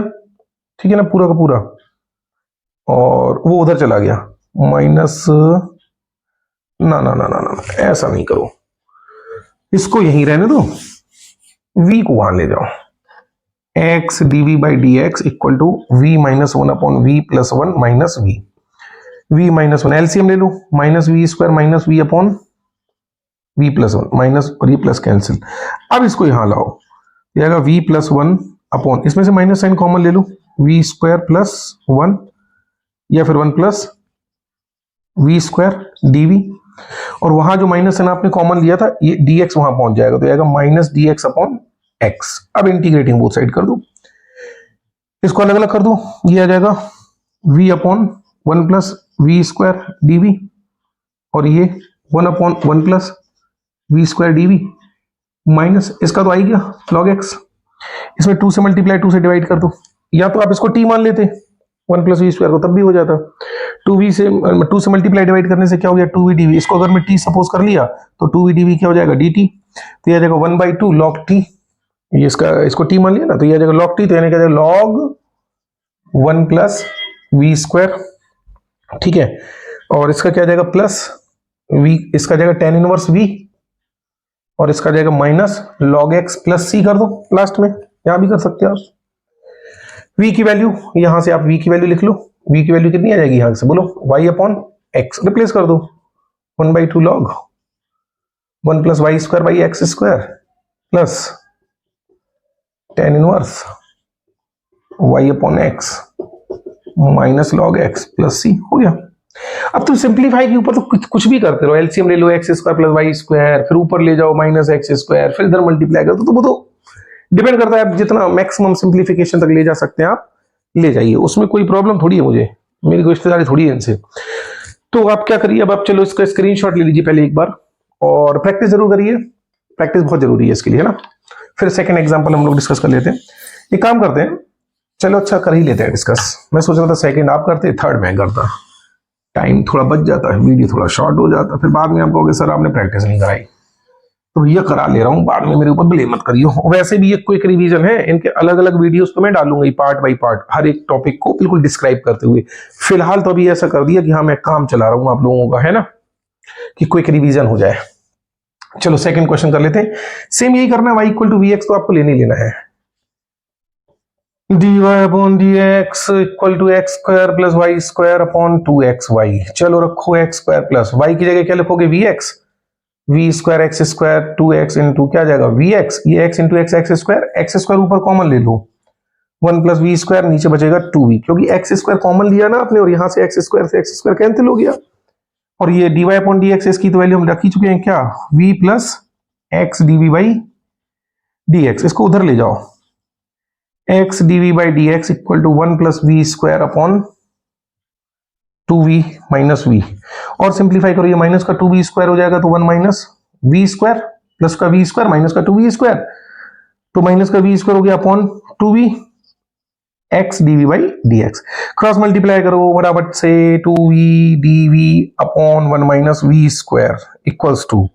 ठीक है ना, पूरा का पूरा और वो उधर चला गया माइनस, ना ना ना ना ना, ऐसा नहीं करो, इसको यहीं रहने दो, v को वहां ले जाओ, x dv by d x equal to v minus one upon v plus one minus v minus one, LCM ले लो, minus v square minus v upon v plus one, माइनस और ये प्लस कैंसिल। अब इसको यहां लाओ, ये आएगा वी प्लस वन अपॉन, इसमें से माइनस साइन कॉमन ले लो, वी स्क्वायर प्लस वन या फिर one plus v square dv, और वहां जो माइनस साइन आपने कॉमन लिया था ये dx वहां पहुंच जाएगा, तो आएगा माइनस dx अपॉन x। अब इंटीग्रेटिंग बोथ साइड कर दो, इसको अलग अलग कर दो, ये आ जाएगा v upon one plus v square dv, और ये one upon one plus v square dv minus इसका तो आ ही गया log x, इसमें 2 से मल्टीप्लाई 2 से डिवाइड कर दो, या तो आप इसको t मान लेते वन प्लस वी स्क्वायर को, तब भी हो जाता। 2 से मल्टीप्लाई डिवाइड करने से क्या हो गया 2v dv, इसको अगर मैं t सपोज कर लिया तो 2v dv क्या हो जाएगा dt, तो यह आ जाएगा 1/2 log t, ये इसको t मान लिया ना, तो यह आ जाएगा log t, तो यानी क्या जाएगा log 1 प्लस वी स्क्वायर, ठीक है, और इसका क्या जाएगा प्लस v, इसका जाएगा tan इनवर्स v, और इसका जाएगा minus log x plus c कर दो लास्ट में, यहां भी कर सकते हैं आप। v की वैल्यू यहां से आप v की वैल्यू लिख लो, v की वैल्यू कितनी आ जाएगी यहां से बोलो, y अपॉन x रिप्लेस कर दो, 1/2 log 1 plus y square by x square plus tan inverse y upon x minus log x plus c, हो गया। अब तुम सिंप्लीफाई के ऊपर तो कुछ भी करते रहो, एलसीएम ले लो x square plus y square, फिर ऊपर ले जाओ माइनस एक्स स्क्वायर, फिर इधर मल्टीप्लाई करो, तो वो तो डिपेंड करता है आप जितना मैक्सिमम सिंप्लीफिकेशन तक ले जा सकते हैं आप ले जाइए, उसमें कोई प्रॉब्लम थोड़ी है, मुझे मेरी कोई रिश्तेदारी थोड़ी है इनसे। तो आप क्या करिए, अब आप चलो इसका स्क्रीनशॉट ले लीजिए पहले एक बार, और प्रैक्टिस जरूर करिए, प्रैक्टिस बहुत जरूरी है इसके लिए, है ना। फिर सेकंड एग्जांपल हम लोग डिस्कस कर लेते हैं। एक काम करते हैं, चलो अच्छा कर ही लेते हैं डिस्कस, मैं सोच रहा था सेकंड आप करते थर्ड मैं करता, टाइम थोड़ा बच जाता है, वीडियो थोड़ा शॉर्ट हो जाता, फिर बाद में आप कहोगे सर आपने प्रैक्टिस नहीं कराई, तो भैया करा ले रहा हूं, बाद में मेरे ऊपर ब्लेम मत करियो। वैसे भी ये क्विक रिवीजन है, इनके अलग अलग वीडियोस तो मैं डालूंगा पार्ट बाय पार्ट, हर एक टॉपिक को बिल्कुल डिस्क्राइब करते हुए। फिलहाल तो अभी ऐसा कर दिया कि हाँ मैं काम चला रहा हूं आप लोगों का, है ना, कि क्विक रिवीजन हो जाए। चलो सेकंड क्वेश्चन कर लेते हैं, सेम यही करना है, y equal to v x तो आपको लेने ही लेना है, dy upon dx equal to x square plus y square upon 2xy। चलो रखो एक्स स्क्वायर प्लस y की जगह क्या लिखोगे vx, v square x square 2x into क्या जाएगा vx, ये x इंटू एक्स स्क्वायर ऊपर कॉमन ले लो, 1 प्लस वी स्क्वायर नीचे बचेगा 2v, क्योंकि एक्स स्क्वायर कॉमन लिया ना आपने, और यहां से एक्स स्क्वायर कैंसिल हो गया, और ये dy अपॉन dx इसकी तो वैल्यू हम रख ही चुके हैं क्या, v plus x dv by dx, इसको उधर ले जाओ, x dv by dx equal to 1 plus v square upon 2v minus v, और सिंप्लीफाई करो, ये माइनस का 2v स्क्वायर हो जाएगा, तो 1 माइनस वी स्क्वायर प्लस का v स्क्वायर माइनस का 2v स्क्वायर, तो माइनस का v स्क्वायर हो गया upon 2v x dv by dx, cross multiply करो बराबर से 2v dv upon 1 minus v square equals to,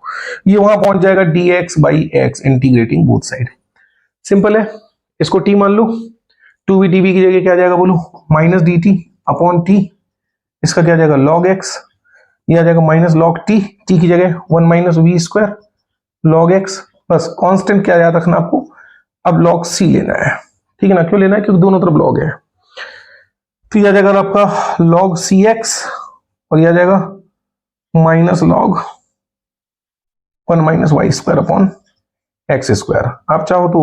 ये वहां पहुंच जाएगा dx by x, integrating both side, simple है, इसको t मान लो, 2v dv की जगह क्या आ जाएगा बोलो, माइनस dt अपॉन t, इसका क्या आ जाएगा log x, ये आ जाएगा माइनस log t, t की जगह 1 minus v square log x, बस कांस्टेंट क्या याद रखना आपको, अब log c लेना है, ठीक है ना, क्यों लेना है, क्योंकि दोनों तरफ log है, तो ये आ जाएगा आपका log cx, और ये आ जाएगा minus log 1 minus y square upon x square. आप चाहो तो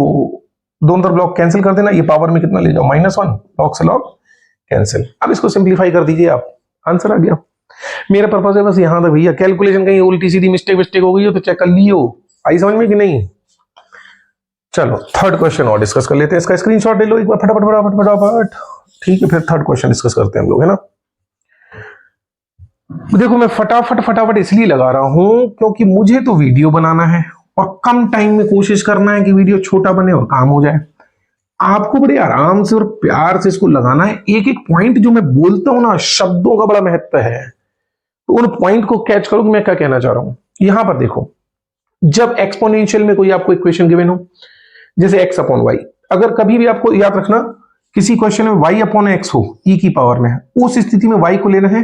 दोनों तरफ log कैंसिल कर देना, ये पावर में कितना ले जाओ -1, log से log कैंसिल। अब इसको सिंप्लीफाई कर दीजिए आप, आंसर आ गया। मेरा पर्पस है बस यहां तक भैया, कैलकुलेशन कहीं उल्टी सीधी मिस्टेक हो गई हो तो चेक कर लियो, आई समझ में कि नहीं। चलो थर्ड क्वेश्चन और डिस्कस कर लेते हैं, इसका स्क्रीनशॉट ले लो एक बार फटाफट, ठीक है, फिर थर्ड क्वेश्चन डिस्कस करते हैं हम लोग, है ना। देखो मैं फटाफट इसलिए लगा रहा हूं क्योंकि मुझे तो वीडियो बनाना है, और कम टाइम में कोशिश करना है कि वीडियो छोटा बने और काम हो जाए। आपको बड़े आराम से और प्यार से इसको लगाना है, एक एक पॉइंट जो मैं बोलता हूं ना, शब्दों का बड़ा महत्व है, तो उन पॉइंट को कैच करो कि मैं क्या कहना चाह रहा हूं। यहां पर देखो, जब एक्सपोनेंशियल में कोई आपको इक्वेशन गिवन हो, जैसे x अपॉन वाई, अगर कभी भी आपको याद रखना किसी क्वेश्चन में y अपॉन एक्स हो ई की पावर में, उस स्थिति में y को लेना है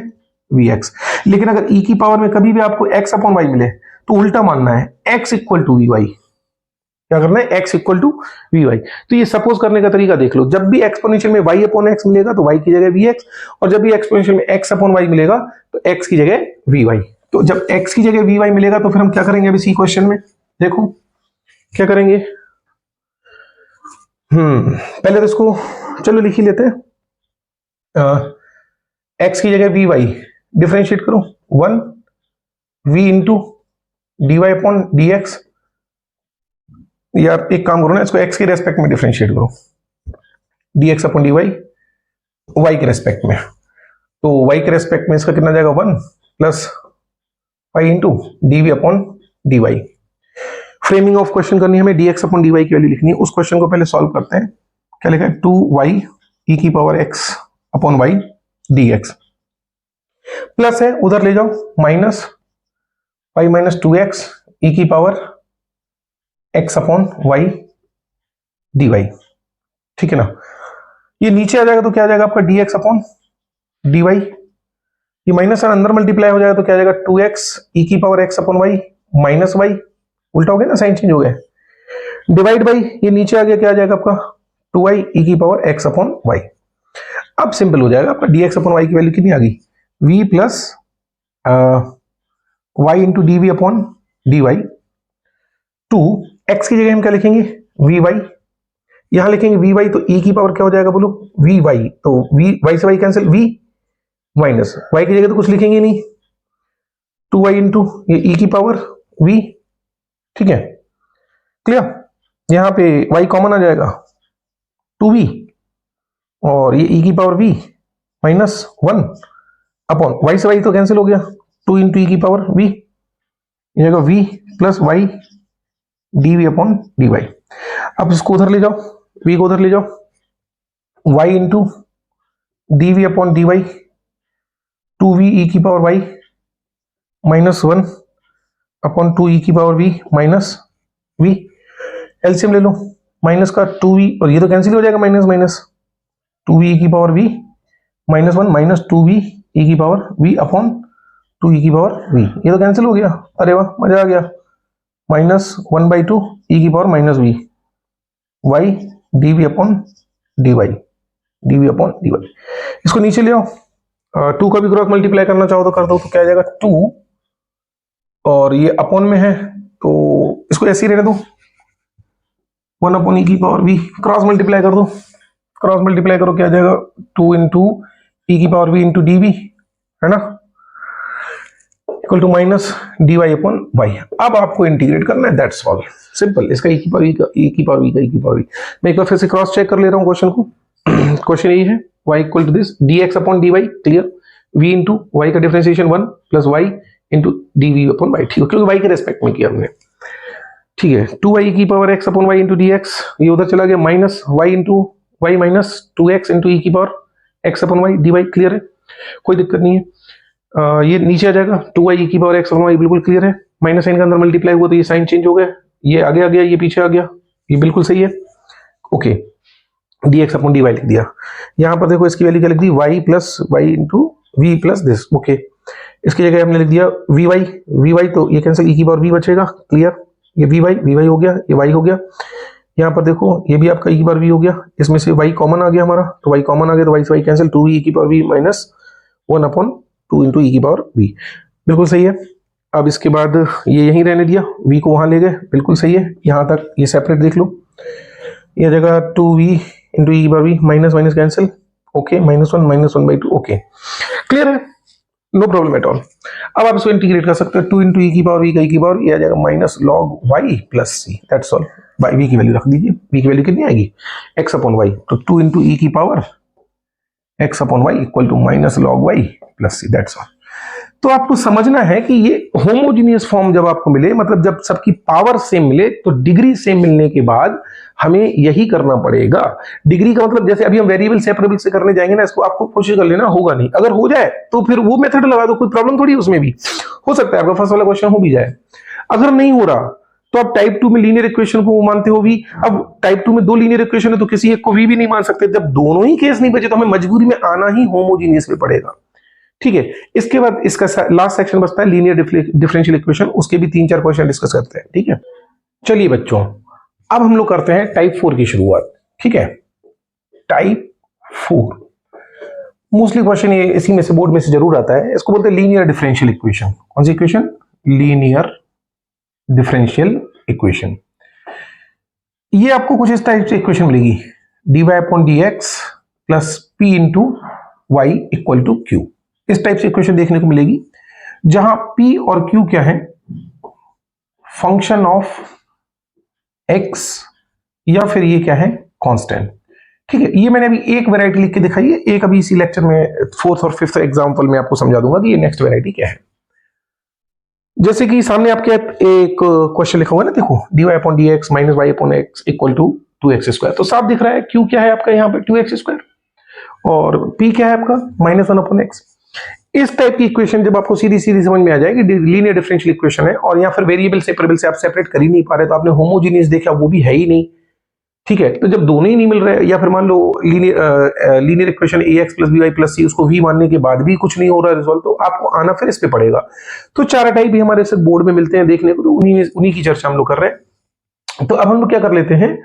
vx। लेकिन अगर ई की पावर में कभी भी आपको x अपॉन वाई मिले तो उल्टा मानना है, x equal to v y. क्या करना है? x equal to v y. तो ये सपोज करने का तरीका देख लो, जब भी एक्सपोनेंशियल में y अपॉन x मिलेगा तो y की जगह vx, और जब भी एक्सपोनेंशियल में x अपॉन y मिलेगा तो x की जगह vy। तो जब x की जगह vy मिलेगा तो फिर हम क्या करेंगे अभी सी क्वेश्चन में, देखो क्या करेंगे। पहले तो इसको चलो लिख ही लेते हैं। x की जगह vy डिफरेंशिएट करो, 1 v into d y upon d x. यार एक काम करो ना, इसको x के रेस्पेक्ट में डिफरेंशिएट करो, d x upon d y y के रेस्पेक्ट में। तो y के रेस्पेक्ट में इसका कितना जाएगा, 1 plus y into d v upon d y. Framing of question करनी है हमें, d x upon d y की वैल्यू लिखनी है। उस क्वेश्चन को पहले सॉल्व करते हैं। क्या लिखा है, 2y ई की power x upon y d x, plus है उधर ले जाओ minus y minus 2x e की power x upon y d y. ठीक है ना, ये नीचे आ जाएगा तो क्या आ जाएगा आपका dx अपॉन dy, ये माइनस अंदर मल्टीप्लाई हो जाएगा तो क्या आ जाएगा 2x ई की power x upon y minus y, उल्टा हो गया ना, साइन चेंज हो गया। डिवाइड बाई ये नीचे आ गया, क्या आ जाएगा आपका 2y ई की पावर x अपॉन वाई। अब सिंपल हो जाएगा आपका, dx अपॉन वाई की वैल्यू कितनी आ गई, v plus y into d v upon d y. Two x की जगह हम क्या लिखेंगे, वी वाई। यहां लिखेंगे वी वाई तो ई की पावर क्या हो जाएगा बोलो, वी वाई। तो वी वाई से y cancel, v minus y की जगह तो कुछ लिखेंगे नहीं, 2y इंटू ये ई की पावर वी। ठीक है, क्लियर। यहां पे y कॉमन आ जाएगा 2v, और ये ई की power v minus 1 upon y से वाई तो कैंसिल हो गया, 2 इंटू ई की पावर v, ये जाएगा v plus y d v upon d y. अब इसको उधर ले जाओ, v को उधर ले जाओ, y into d v upon d y, 2v e की power y minus 1 upon 2 e की power v minus v। LCM ले लो, माइनस का 2v और ये तो कैंसिल हो जाएगा, माइनस माइनस 2v ई की power v minus 1 minus 2v e की पावर v अपॉन 2 ई की पावर v, ये तो कैंसिल हो गया। अरे वाह, मजा आ गया। माइनस 1/2 ई की power minus v y d v upon d y, d v upon d y. इसको नीचे ले आओ, 2 का भी क्रॉस मल्टीप्लाई करना चाहो तो कर दो, तो क्या आ जाएगा 2, और ये अपॉन में है तो इसको ऐसे ही रहने दो, 1 अपॉन ई की पावर वी, क्रॉस मल्टीप्लाई कर दो, क्रॉस मल्टीप्लाई करो क्या आ जाएगा 2 इंटू ई की power v into d v, है ना, equal to minus d y upon y. अब आपको इंटीग्रेट करना है, दैट्स ऑल, सिंपल। इसका ई की पावर वी का ई की पावर वी का ई की पावर वी। मैं एक बार फिर से क्रॉस चेक कर ले रहा हूँ क्वेश्चन को। क्वेश्चन यही है, y equal to this d x upon d y, clear, v into y का differentiation 1 plus y into d v upon y. ठीक है, क्योंकि वाई के रेस्पेक्ट में किया हमने। ठीक है, 2y की power x upon y into d x, ये उधर चला गया, minus y into y minus 2x into e की power x upon y d y, clear है, कोई दिक्कत नहीं है। ये नीचे आ जाएगा 2y ई की पावर x अपॉन वाई, बिल्कुल क्लियर है। माइनस साइन का अंदर मल्टीप्लाई हुआ तो ये साइन चेंज हो गया, ये आगे आ गया, ये पीछे आ गया, ये बिल्कुल सही है। Okay, d x upon d y लिख दिया। यहाँ पर देखो इसकी वैल्यू क्या लिख दी, y plus y into v plus this. Okay, इसकी जगह हमने लिख दिया वी वाई, तो ये कैंसिल, ई की पावर वी बचेगा, क्लियर, ये वी वाई हो गया, ये वाई हो गया। यहाँ पर देखो ये भी आपका ई की पावर वी हो गया, इसमें से वाई कॉमन आ गया हमारा, तो वाई कॉमन आ गया तो वाई से वाई कैंसिल, 2 ई की power v minus 1 upon 2 into e की पावर वी, बिल्कुल सही है। अब इसके बाद ये यहीं रहने दिया, वी को वहां ले गए, बिल्कुल सही है। यहाँ तक ये सेपरेट देख लो, ये जगह 2v इंटू ई की power v, minus minus cancel, okay, minus 1/2, okay, clear है, नो प्रॉब्लम एट ऑल। अब आप इसको इंटीग्रेट कर सकते हो, 2 इंटू ई की पावर वी का ई की पावर, ये आ जाएगा minus log y plus c, that's all. By v की वैल्यू रख दीजिए, वी की वैल्यू कितनी आएगी, एक्स अपॉन वाई, तो 2 इंटू ई की power x upon y equal to minus log y plus c, that's all. तो आपको समझना है कि ये होमोजीनियस फॉर्म जब आपको मिले, मतलब जब सबकी पावर सेम मिले, तो डिग्री सेम मिलने के बाद हमें यही करना पड़ेगा। डिग्री का मतलब जैसे अभी हम वेरिएबल सेपरेबल से करने जाएंगे ना, इसको आपको कोशिश कर लेना, होगा नहीं। अगर हो जाए तो फिर वो मेथड लगा दो, कोई प्रॉब्लम थोड़ी, उसमें भी हो सकता है आपका फर्स्ट वाला क्वेश्चन हो भी जाए। अगर नहीं हो रहा तो आप टाइप 2 में लीनियर इक्वेशन को मानते हो वी। अब टाइप 2 में दो लीनियर इक्वेशन है तो किसी एक को वी भी नहीं मान सकते। जब दोनों ही केस नहीं बचे तो हमें मजबूरी में आना ही होमोजीनियस में पड़ेगा। ठीक है, इसके बाद इसका लास्ट सेक्शन बचता है लीनियर डिफरेंशियल इक्वेशन, उसके भी 3-4 क्वेश्चन डिस्कस करते हैं। ठीक है, चलिए बच्चों अब हम लोग करते हैं टाइप 4 की शुरुआत। ठीक है, टाइप 4 मोस्टली क्वेश्चन ये इसी में से बोर्ड में से जरूर आता है। इसको बोलते हैं लीनियर डिफरेंशियल इक्वेशन। कौन सी इक्वेशन? Linear differential equation. ये आपको कुछ इस टाइप से इक्वेशन मिलेगी, dy upon dx plus p into y equal to q। इस टाइप से इक्वेशन देखने को मिलेगी जहां p और q क्या है? फंक्शन ऑफ x या फिर ये क्या है? कांस्टेंट। ठीक है, ये मैंने अभी एक वैरायटी लिख के दिखाई है, एक अभी इसी लेक्चर में 4th और 5th एग्जांपल में आपको समझा दूंगा कि ये नेक्स्ट वैरायटी क्या है। जैसे कि सामने आपके एक क्वेश्चन लिखा हुआ है ना, देखो dy upon dx minus y upon x equal to 2x square. तो साफ दिख रहा है q क्या है आपका यहाँ पे 2x स्क्वायर और p क्या है आपका -1 अपॉन x। इस टाइप की इक्वेशन जब आपको सीधी सीधी समझ में आ जाएगी, लीनियर डिफरेंशियल इक्वेशन है और या फिर वेरिएबल सेपरेबल से आप सेपरेट कर ही नहीं पा रहे, तो आपने होमोजीनियस देखा वो भी है ही नहीं। ठीक है, तो जब दोनों ही नहीं मिल रहे या फिर मान लो linear equation ax plus by plus c उसको v मानने के बाद भी कुछ नहीं हो रहा रिजॉल्व, तो आपको आना फिर इस पे पड़ेगा। तो चार टाइप भी हमारे सिर्फ बोर्ड में मिलते हैं देखने को, तो उन्हीं की चर्चा हम लोग कर रहे हैं। तो अब हम लोग क्या कर लेते हैं,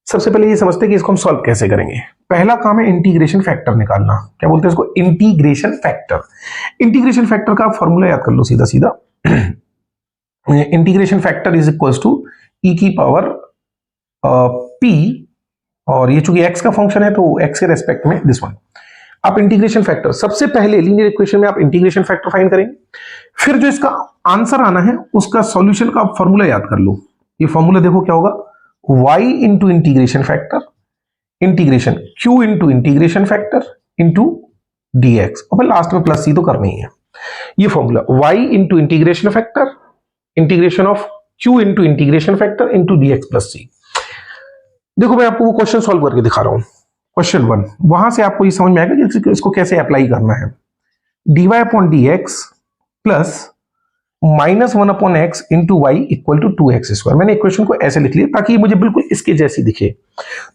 सबसे पहले ये समझते हैं कि इसको हम सॉल्व कैसे करेंगे। पहला काम है इंटीग्रेशन फैक्टर निकालना। क्या बोलते हैं इसको? Integration factor. इंटीग्रेशन फैक्टर का फॉर्मूला याद कर लो सीधा सीधा। Integration factor is equal to e की पावर p, और ये चूंकि x का फंक्शन है तो x के रेस्पेक्ट में दिस वन। आप इंटीग्रेशन फैक्टर सबसे पहले लीनियर इक्वेशन में आप इंटीग्रेशन फैक्टर फाइंड करेंगे, फिर जो इसका आंसर आना है उसका सॉल्यूशन का आप फॉर्मूला याद कर लो। ये फॉर्मूला देखो क्या होगा, y into integration factor integration q into integration factor into dx, और फिर लास्ट में प्लस c तो करना ही है। ये formula y into integration factor integration of q into integration factor into dx plus c। देखो मैं आपको वो क्वेश्चन सॉल्व करके दिखा रहा हूं, क्वेश्चन 1। वहां से आपको ये समझ में आएगा कि इसको कैसे अप्लाई करना है। dy upon dx plus -1 upon x into y equal to 2x square. मैंने इक्वेशन को ऐसे लिख लिया ताकि मुझे बिल्कुल इसके जैसी दिखे।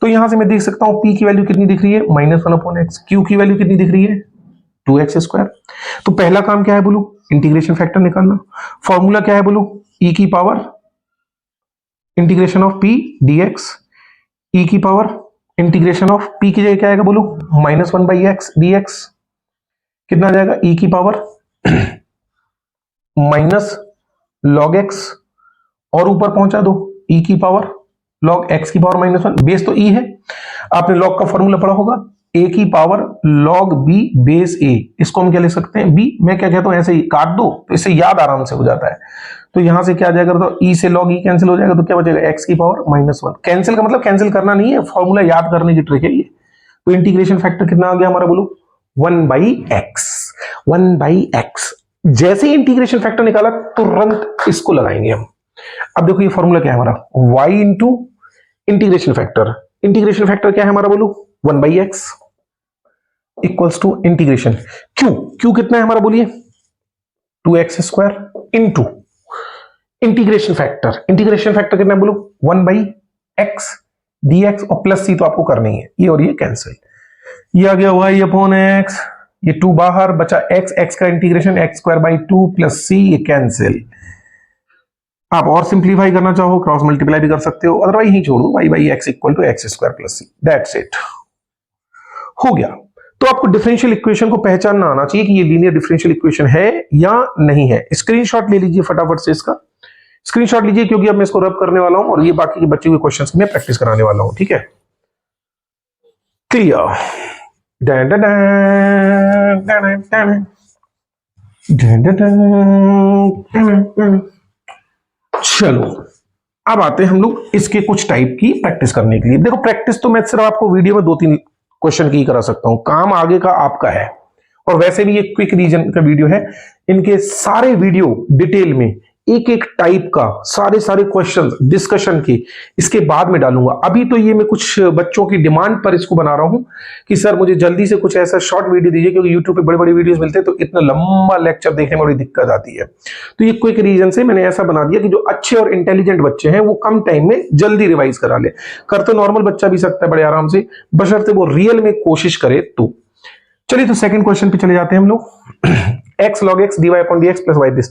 तो यहां से मैं देख सकता हूं p की वैल्यू कितनी दिख रही है, -1 अपॉन x। q की वैल्यू कितनी दिख रही है, 2x स्क्वायर। तो पहला काम क्या है बोलो, इंटीग्रेशन फैक्टर निकालना। फॉर्मूला क्या है बोलो, e की power integration of p dx, e की पावर इंटीग्रेशन ऑफ p की जगह क्या आएगा बोलो, -1 बाई एक्स dx। कितना आ जाएगा, e की पावर माइनस लॉग x, और ऊपर पहुंचा दो e की पावर लॉग x की पावर -1। बेस तो e है, आपने लॉग का फॉर्मूला पढ़ा होगा, a की power log b base a। इसको हम क्या लिख सकते हैं, b। मैं क्या कहता हूं, ऐसे ही काट दो तो इससे याद आराम से हो जाता है। तो यहां से क्या आ जाएगा, तो e से log e कैंसिल हो जाएगा, तो क्या बचेगा, x की पावर -1। कैंसिल का मतलब कैंसिल करना नहीं है, फॉर्मूला याद करने की ट्रिक है ये। तो इंटीग्रेशन फैक्टर कितना आ गया हमारा बोलो, 1/x। 1/x। जैसे ही इंटीग्रेशन फैक्टर निकाला तुरंत इसको लगाएंगे हम। अब देखो ये फॉर्मूला क्या है हमारा, y into integration factor. Integration factor क्या है हमारा बोलो, 1/x equals to integration q कितना है हमारा बोलिए, 2x square into integration factor कितना है बोलो, 1/x dx, और प्लस c तो आपको करना ही है, ये और ये कैंसिल। ये आ गया y अपॉन x, ये 2 बाहर बचा x का integration x square by 2 plus c, ये कैंसिल। आप और सिंप्लीफाई करना चाहो क्रॉस मल्टीप्लाई भी कर सकते हो, अदरवाइज ही छोड़ दो, y/x equal to x square plus c। That's it, हो गया। तो आपको डिफरेंशियल इक्वेशन को पहचानना आना चाहिए कि ये लीनियर डिफरेंशियल इक्वेशन है या नहीं है। स्क्रीनशॉट ले लीजिए फटाफट से, इसका स्क्रीनशॉट लीजिए, क्योंकि अब मैं इसको रब करने वाला हूं और ये बाकी के बच्चों के क्वेश्चंस में प्रैक्टिस कराने वाला हूं। ठीक है, क्लियर। चलो अब आते हैं हम लोग इसके कुछ टाइप की प्रैक्टिस करने के लिए। देखो प्रैक्टिस तो मैं सिर्फ आपको वीडियो में 2-3 क्वेश्चन की करा सकता हूं, काम आगे का आपका है। और वैसे भी ये क्विक रीजन का वीडियो है, इनके सारे वीडियो डिटेल में एक एक टाइप का सारे क्वेश्चन डिस्कशन के इसके बाद में डालूंगा। अभी तो ये मैं कुछ बच्चों की डिमांड पर इसको बना रहा हूं कि सर मुझे जल्दी से कुछ ऐसा शॉर्ट वीडियो दीजिए, क्योंकि यूट्यूब पे बड़े बड़े वीडियोस मिलते हैं तो इतना लंबा लेक्चर देखने में बड़ी दिक्कत आती है। तो ये क्विक रीजन से मैंने ऐसा बना दिया कि जो अच्छे और इंटेलिजेंट बच्चे हैं वो कम टाइम में जल्दी रिवाइज करा ले। कर तो नॉर्मल बच्चा भी सकता है बड़े आराम से, बशर्ते वो रियल में कोशिश करे तो। चलिए तो सेकंड क्वेश्चन पे चले जाते हैं हम लोग। x log x dy upon dx plus y this.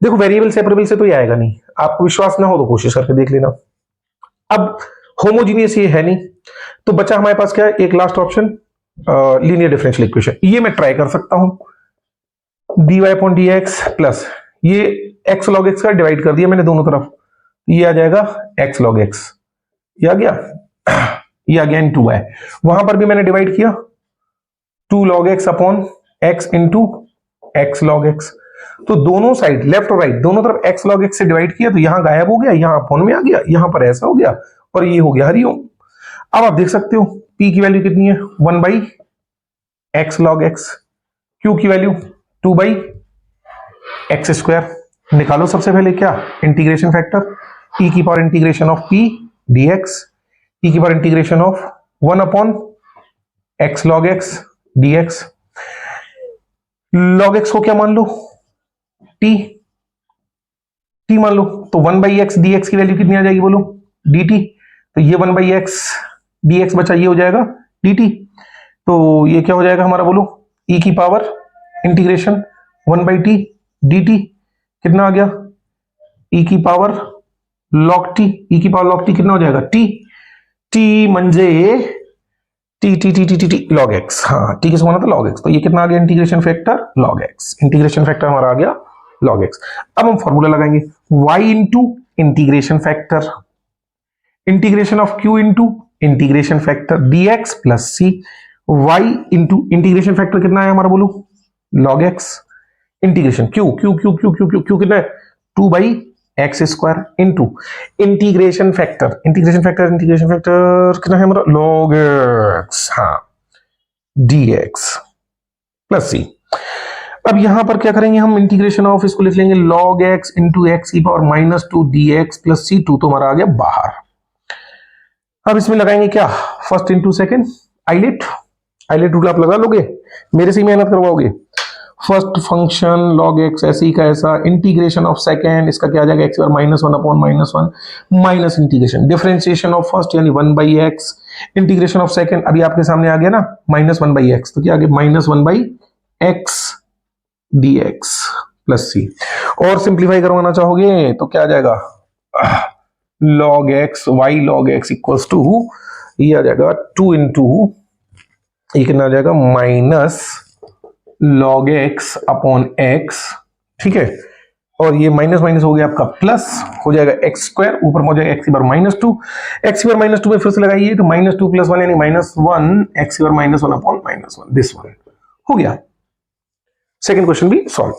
देखो वेरिएबल सेपरेबल से तो ये आएगा नहीं, आपको विश्वास ना हो तो कोशिश करके देख लेना। अब होमोजीनियस ये है नहीं, तो बचा हमारे पास क्या है, एक last option linear differential equation. ये मैं ट्राई कर सकता हूं dy upon dx प्लस ये x log x का डिवाइड कर दिया मैंने दोनों तरफ, ये आ जाएगा x log x, ये आ गया, ये आ गया इन 2y। वहां पर भी मैंने डिवाइड किया 2 log x upon x into x log x। तो दोनों साइड लेफ्ट और राइट दोनों तरफ x log x से डिवाइड किया, तो यहां गायब हो गया, यहां अपॉन में आ गया, यहां पर ऐसा हो गया और ये हो गया हरिओम। अब आप देख सकते हो p की वैल्यू कितनी है, 1 by x log x, q की वैल्यू 2 बाई x स्क्वायर। निकालो सबसे पहले क्या, इंटीग्रेशन फैक्टर e की power integration of p dx, e की power integration of 1 upon x log x dx। log x को क्या मान लो, t मान लो, तो 1 बाई एक्स डी एक्स की वैल्यू कितनी आ जाएगी बोलो, dt। तो ये 1 बाई एक्स डी एक्स बचा, ये हो जाएगा dt। तो ये क्या हो जाएगा हमारा बोलो, e की power integration 1 by T dt कितना आ गया, e की पावर log t, e की पावर log t कितना हो जाएगा, t म्हणजे टी log x, हाँ t किसको माना था log x, तो ये कितना आ गया integration factor log x, integration factor हमारा आ गया log x। अब हम फॉर्मूला लगाएंगे y into integration factor, integration of q into integration factor dx plus c, y into integration factor कितना है हमारा बोलो log x, इंटीग्रेशन q कितना है 2 by x square into integration factor कितना है हमारा log x, हाँ dx प्लस c। अब यहां पर क्या करेंगे हम, इंटीग्रेशन ऑफ इसको लिख लेंगे log x इंटू एक्स की पावर -2 dx प्लस c2, तो हमारा आ गया बाहर। अब इसमें लगाएंगे क्या, first into second, ILATE rule आप लगा लोगे, मेरे से ही मेहनत करवाओगे। फर्स्ट फंक्शन log x ऐसी का ऐसा, इंटीग्रेशन ऑफ सेकेंड इसका क्या आ जाएगा x -1 upon -1 minus integration differentiation of first यानी 1 by x, integration of second अभी आपके सामने आ गया ना -1 बाई एक्स, तो क्या आ गया -1 by x dx plus c। और सिंप्लीफाई करवाना चाहोगे तो क्या आ जाएगा, log x y log x equals to, ये आ जाएगा 2 इंटू ये कितना आ जाएगा minus log x upon x, ठीक है, और ये माइनस माइनस हो गया आपका प्लस, हो जाएगा एक्स स्क्वायर, ऊपर में हो जाएगा एक्स की पावर -2, एक्स की पावर -2 में फिर से लगाइए तो -2 + 1 यानी -1, एक्स की पावर -1 अपॉन -1, दिस वन हो गया। सेकंड क्वेश्चन भी सॉल्व,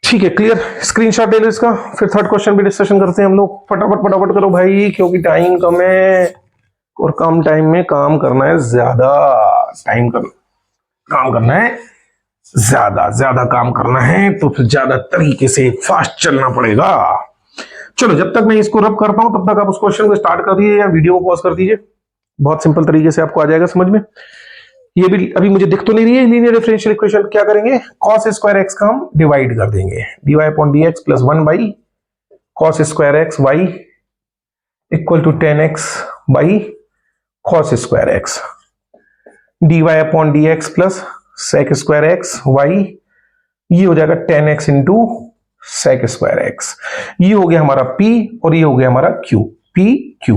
ठीक है, क्लियर, स्क्रीनशॉट ले लो इसका। फिर थर्ड क्वेश्चन भी डिस्कशन करते हैं हम लोग, फटाफट करो भाई, क्योंकि टाइम कम है और कम टाइम में काम करना है ज्यादा, काम करना है ज्यादा काम करना है, तो फिर ज्यादा तरीके से फास्ट चलना पड़ेगा। चलो जब तक मैं इसको रब करता हूं तब तक आप उस क्वेश्चन को स्टार्ट कर दीजिए या वीडियो को पॉज कर दीजिए, बहुत सिंपल तरीके से आपको आ जाएगा समझ में। ये भी अभी मुझे दिख तो नहीं रही है लीनियर डिफरेंशियल इक्वेशन, क्या करेंगे cos स्क्वायर x का हम डिवाइड कर देंगे, dy upon dx plus 1 by cos square x y equal to 10x by cos square x, dy upon dx plus sec square x y, ये हो जाएगा 10x into sec square x, ये हो गया हमारा p और ये हो गया हमारा q, p q।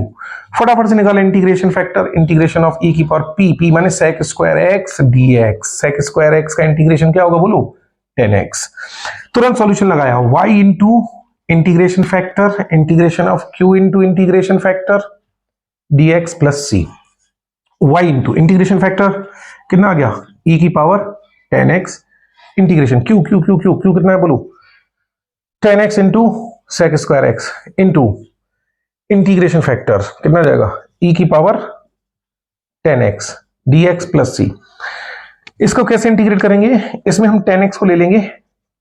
फटाफट से निकालें integration factor, integration of e की पावर p माने sec square x dx, sec square x का इंटीग्रेशन क्या होगा बोलो 10x। तुरंत सॉल्यूशन लगाया y into integration factor, integration of q into integration factor dx plus c, y into integration factor कितना आ गया e की पावर 10x, इंटीग्रेशन q कितना है बोलो 10x into sec square x into integration factor कितना आ जाएगा e की power 10x dx plus c। इसको कैसे इंटीग्रेट करेंगे, इसमें हम 10x को ले लेंगे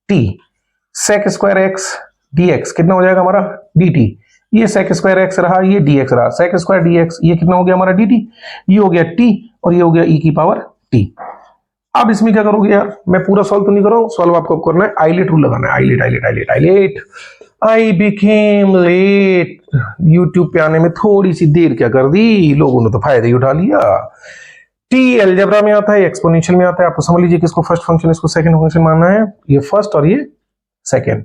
t sec square x dx कितना हो जाएगा हमारा dt, ये sec स्क्वायर एक्स रहा, ये dx रहा, sec स्क्वायर dx ये कितना हो गया हमारा dt, ये हो गया t और ये हो गया e की पावर t। अब इसमें क्या करोगे यार, मैं पूरा सॉल्व तो नहीं कर रहा हूं, सॉल्व आपको करना है, आईलेट रूल लगाना है, ILATE ILATE ILATE ILATE. I became late, YouTube पे आने में थोड़ी सी देर क्या कर दी, लोगों ने तो फायदा ही उठा लिया। टी अलजेब्रा में आता है, एक्सपोनेंशियल में आता है, आपको समझ लीजिए कि इसको फर्स्ट फंक्शन इसको सेकंड फंक्शन मानना है, ये फर्स्ट और ये second.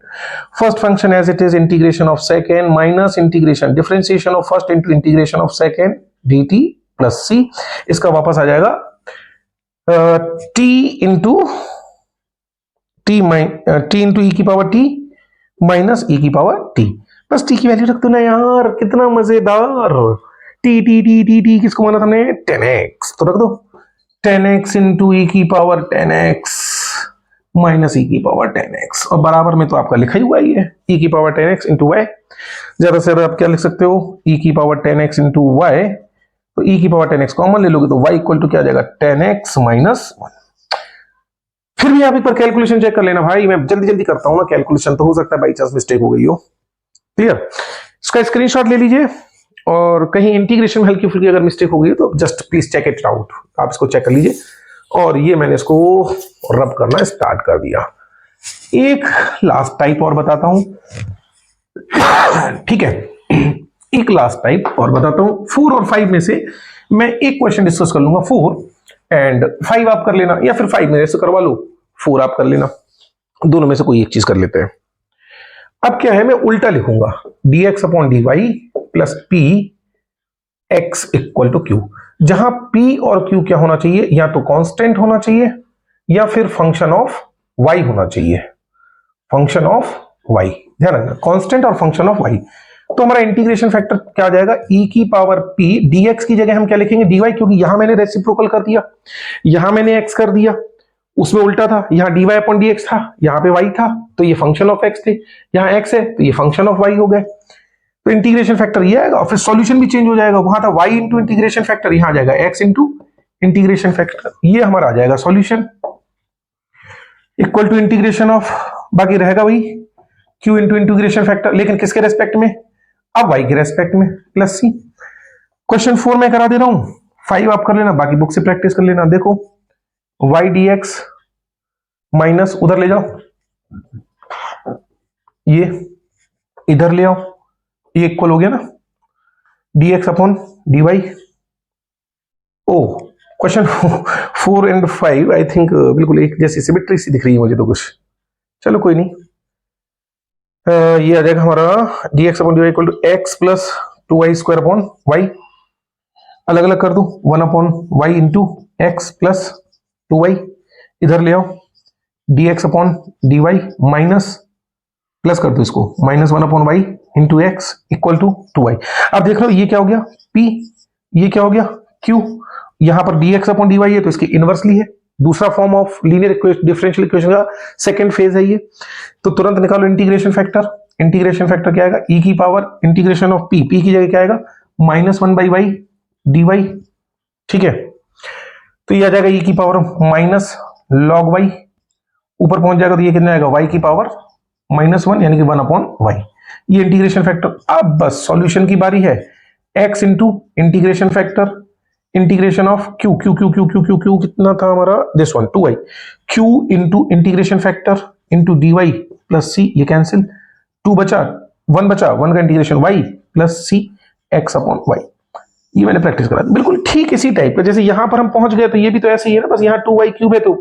First function as it is integration of second minus integration differentiation of first into integration of second dt plus c, इसका वापस आ जाएगा t इंटू e की पावर t माइनस e की पावर t, बस t की value रख दो ना यार, कितना मजेदार। t t t t t किसको माना था हमने 10x, तो रख दो 10x इंटू e की पावर 10x माइनस e की पावर 10x, और बराबर में तो आपका लिखा ही हुआ ही है e की पावर 10x इंटू y, ज्यादा से ज्यादा आप क्या लिख सकते हो e की पावर 10x इंटू y, तो e की पावर 10x कॉमन ले लोगे तो y इक्वल टू क्या आ जाएगा 10x माइनस 1। फिर भी आप एक बार कैलकुलेशन चेक कर लेना भाई, मैं जल्दी जल्दी करता हूं ना कैलकुलेशन, तो हो सकता है बाई चांस मिस्टेक हो गई हो। क्लियर, इसका स्क्रीनशॉट ले लीजिए, और कहीं इंटीग्रेशन में हल्की फुल्की अगर मिस्टेक हो गई तो just please check it out, आप इसको चेक कर लीजिए। और ये मैंने इसको रब करना स्टार्ट कर दिया। एक लास्ट टाइप और बताता हूं, ठीक है, एक लास्ट टाइप और बताता हूं। 4 और 5 में से मैं एक क्वेश्चन डिस्कस कर लूंगा, 4 एंड 5 आप कर लेना, या फिर 5 मेरे से करवा लो, 4 आप कर लेना, दोनों में से कोई एक चीज कर लेते हैं। अब क्या है, मैं उल्टा लिखूंगा dx upon dy plus p x equal to q, जहां p और q क्या होना चाहिए, या तो कांस्टेंट होना चाहिए या फिर फंक्शन ऑफ y होना चाहिए, फंक्शन ऑफ y, ध्यान रखना कांस्टेंट और फंक्शन ऑफ y। तो हमारा इंटीग्रेशन फैक्टर क्या आ जाएगा, e की पावर p dx की जगह हम क्या लिखेंगे dy, क्योंकि यहां मैंने रेसिप्रोकल कर दिया, यहां मैंने x कर दिया, उसमें उल्टा था, यहाँ dy अपॉन dx था, यहाँ पे y था, तो ये फंक्शन ऑफ x थे, यहाँ x है तो ये फंक्शन ऑफ y हो गए, तो इंटीग्रेशन फैक्टर ये आएगा, और फिर सॉल्यूशन भी चेंज हो जाएगा, वहां था y इंटू इंटीग्रेशन फैक्टर, यहाँ आ जाएगा x इंटू इंटीग्रेशन फैक्टर, ये हमारा आ जाएगा solution equal to integration of, बाकी रहेगा वही q इंटू इंटीग्रेशन फैक्टर, लेकिन किसके रेस्पेक्ट में, अब y के रेस्पेक्ट में, प्लस c। क्वेश्चन 4 में करा दे रहा हूं, 5 आप कर लेना, बाकी बुक से प्रैक्टिस कर लेना। देखो y dx माइनस उधर ले जाओ, ये इधर ले आओ, ये इक्वल हो गया ना dx upon dy। Oh question 4 and 5 I think बिल्कुल एक जैसी सिमेट्री सी दिख रही है मुझे तो कुछ, चलो कोई नहीं। ये आ जाएगा हमारा dx upon dy equal to x plus 2y square upon y, अलग अलग कर दो 1 upon y into x plus 2y, इधर ले आओ dx upon dy minus plus कर दो इसको minus 1 upon y into x equal to 2y। अब देख लो ये क्या हो गया p, ये क्या हो गया q, यहां पर dx अपॉन dy है तो इसकी इनवर्सली है, दूसरा form of linear differential equation का सेकंड फेज है ये, तो तुरंत निकालो इंटीग्रेशन फैक्टर। इंटीग्रेशन फैक्टर क्या आएगा, e की power integration of p, p की जगह क्या आएगा माइनस 1 बाई y dy, ठीक है, तो ये आ जाएगा e की पावर माइनस लॉग y, ऊपर पहुंच जाएगा तो ये कितना आएगा y की पावर माइनस 1 यानी कि 1 अपॉन y, ये इंटीग्रेशन फैक्टर। अब बस सॉल्यूशन की बारी है, x into integration factor integration of q, q q q q q q कितना था हमारा this one 2y, q into integration factor into dy plus c, ये कैंसिल, 2 बचा 1 बचा, 1 का integration y plus c x upon y, ये मैंने practice करा बिल्कुल ठीक इसी टाइप का, जैसे यहां पर हम पहुंच गए तो ये भी तो ऐसे ही है ना, बस यहाँ 2y क्यूब है तो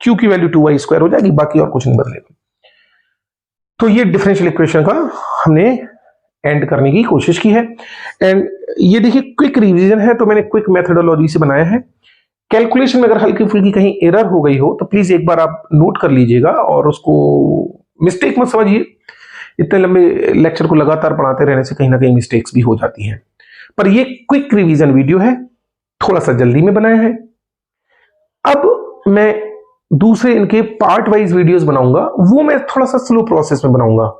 q की वैल्यू 2y स्क्वायर हो जाएगी, बाकी और कुछ नहीं बदलेगा। तो ये डिफरेंशियल इक्वेशन का हमने एंड करने की कोशिश की है, एंड ये देखिए क्विक रिवीजन है तो मैंने क्विक मेथोडोलॉजी से बनाया है। कैलकुलेशन में अगर हल्की फुल्की कहीं एरर हो गई हो तो प्लीज एक बार आप नोट कर लीजिएगा, और उसको मिस्टेक मत समझिए, इतने लंबे लेक्चर को लगातार पढ़ाते रहने से कहीं ना कहीं मिस्टेक्स भी हो जाती हैं, पर ये क्विक रिवीजन वीडियो है, थोड़ा सा जल्दी में बनाया है। अब मैं दूसरे इनके पार्ट वाइज वीडियोस बनाऊंगा, वो मैं थोड़ा सा स्लो प्रोसेस में बनाऊंगा,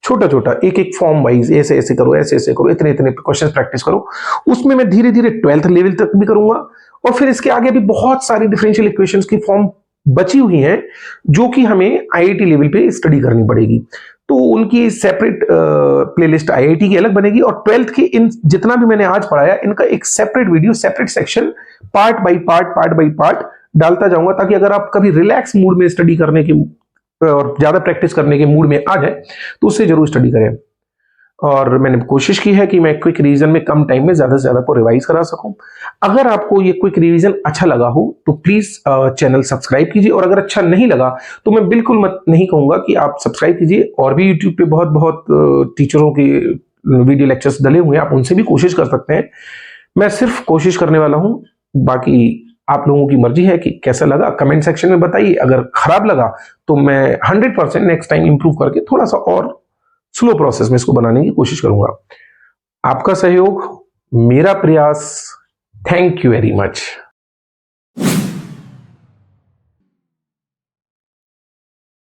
छोटा छोटा एक एक फॉर्म वाइज, ऐसे ऐसे करो, ऐसे ऐसे करो, इतने इतने क्वेश्चन प्रैक्टिस करो, उसमें मैं धीरे धीरे 12th लेवल तक भी करूंगा, और फिर इसके आगे भी बहुत सारी डिफरेंशियल इक्वेशंस की फॉर्म बची हुई हैं जो कि हमें आईआईटी लेवल पे स्टडी करनी पड़ेगी। तो उनकी सेपरेट प्लेलिस्ट आईआईटी की अलग बनेगी, और 12th की इन जितना भी मैंने आज पढ़ाया इनका एक separate video, separate section, part by part डालता जाऊंगा, ताकि अगर आप कभी रिलैक्स मूड में स्टडी करने की और ज्यादा प्रैक्टिस करने के मूड में आ जाए तो उससे जरूर स्टडी करें। और मैंने कोशिश की है कि मैं क्विक रिवीजन में कम टाइम में ज्यादा से ज्यादा को रिवाइज करा सकूं। अगर आपको ये क्विक रिवीजन अच्छा लगा हो तो प्लीज चैनल सब्सक्राइब कीजिए, और अगर अच्छा नहीं लगा तो मैं बिल्कुल मत नहीं कहूंगा कि आप सब्सक्राइब कीजिए। और भी यूट्यूब पे बहुत बहुत टीचरों के वीडियो लेक्चर्स डले हुए हैं, आप उनसे भी कोशिश कर सकते हैं। मैं सिर्फ कोशिश करने वाला हूं, बाकी आप लोगों की मर्जी है कि कैसा लगा कमेंट सेक्शन में बताइए। अगर खराब लगा तो मैं 100% नेक्स्ट टाइम इंप्रूव करके थोड़ा सा और स्लो प्रोसेस में इसको बनाने की कोशिश करूंगा। आपका सहयोग, मेरा प्रयास। Thank you very much.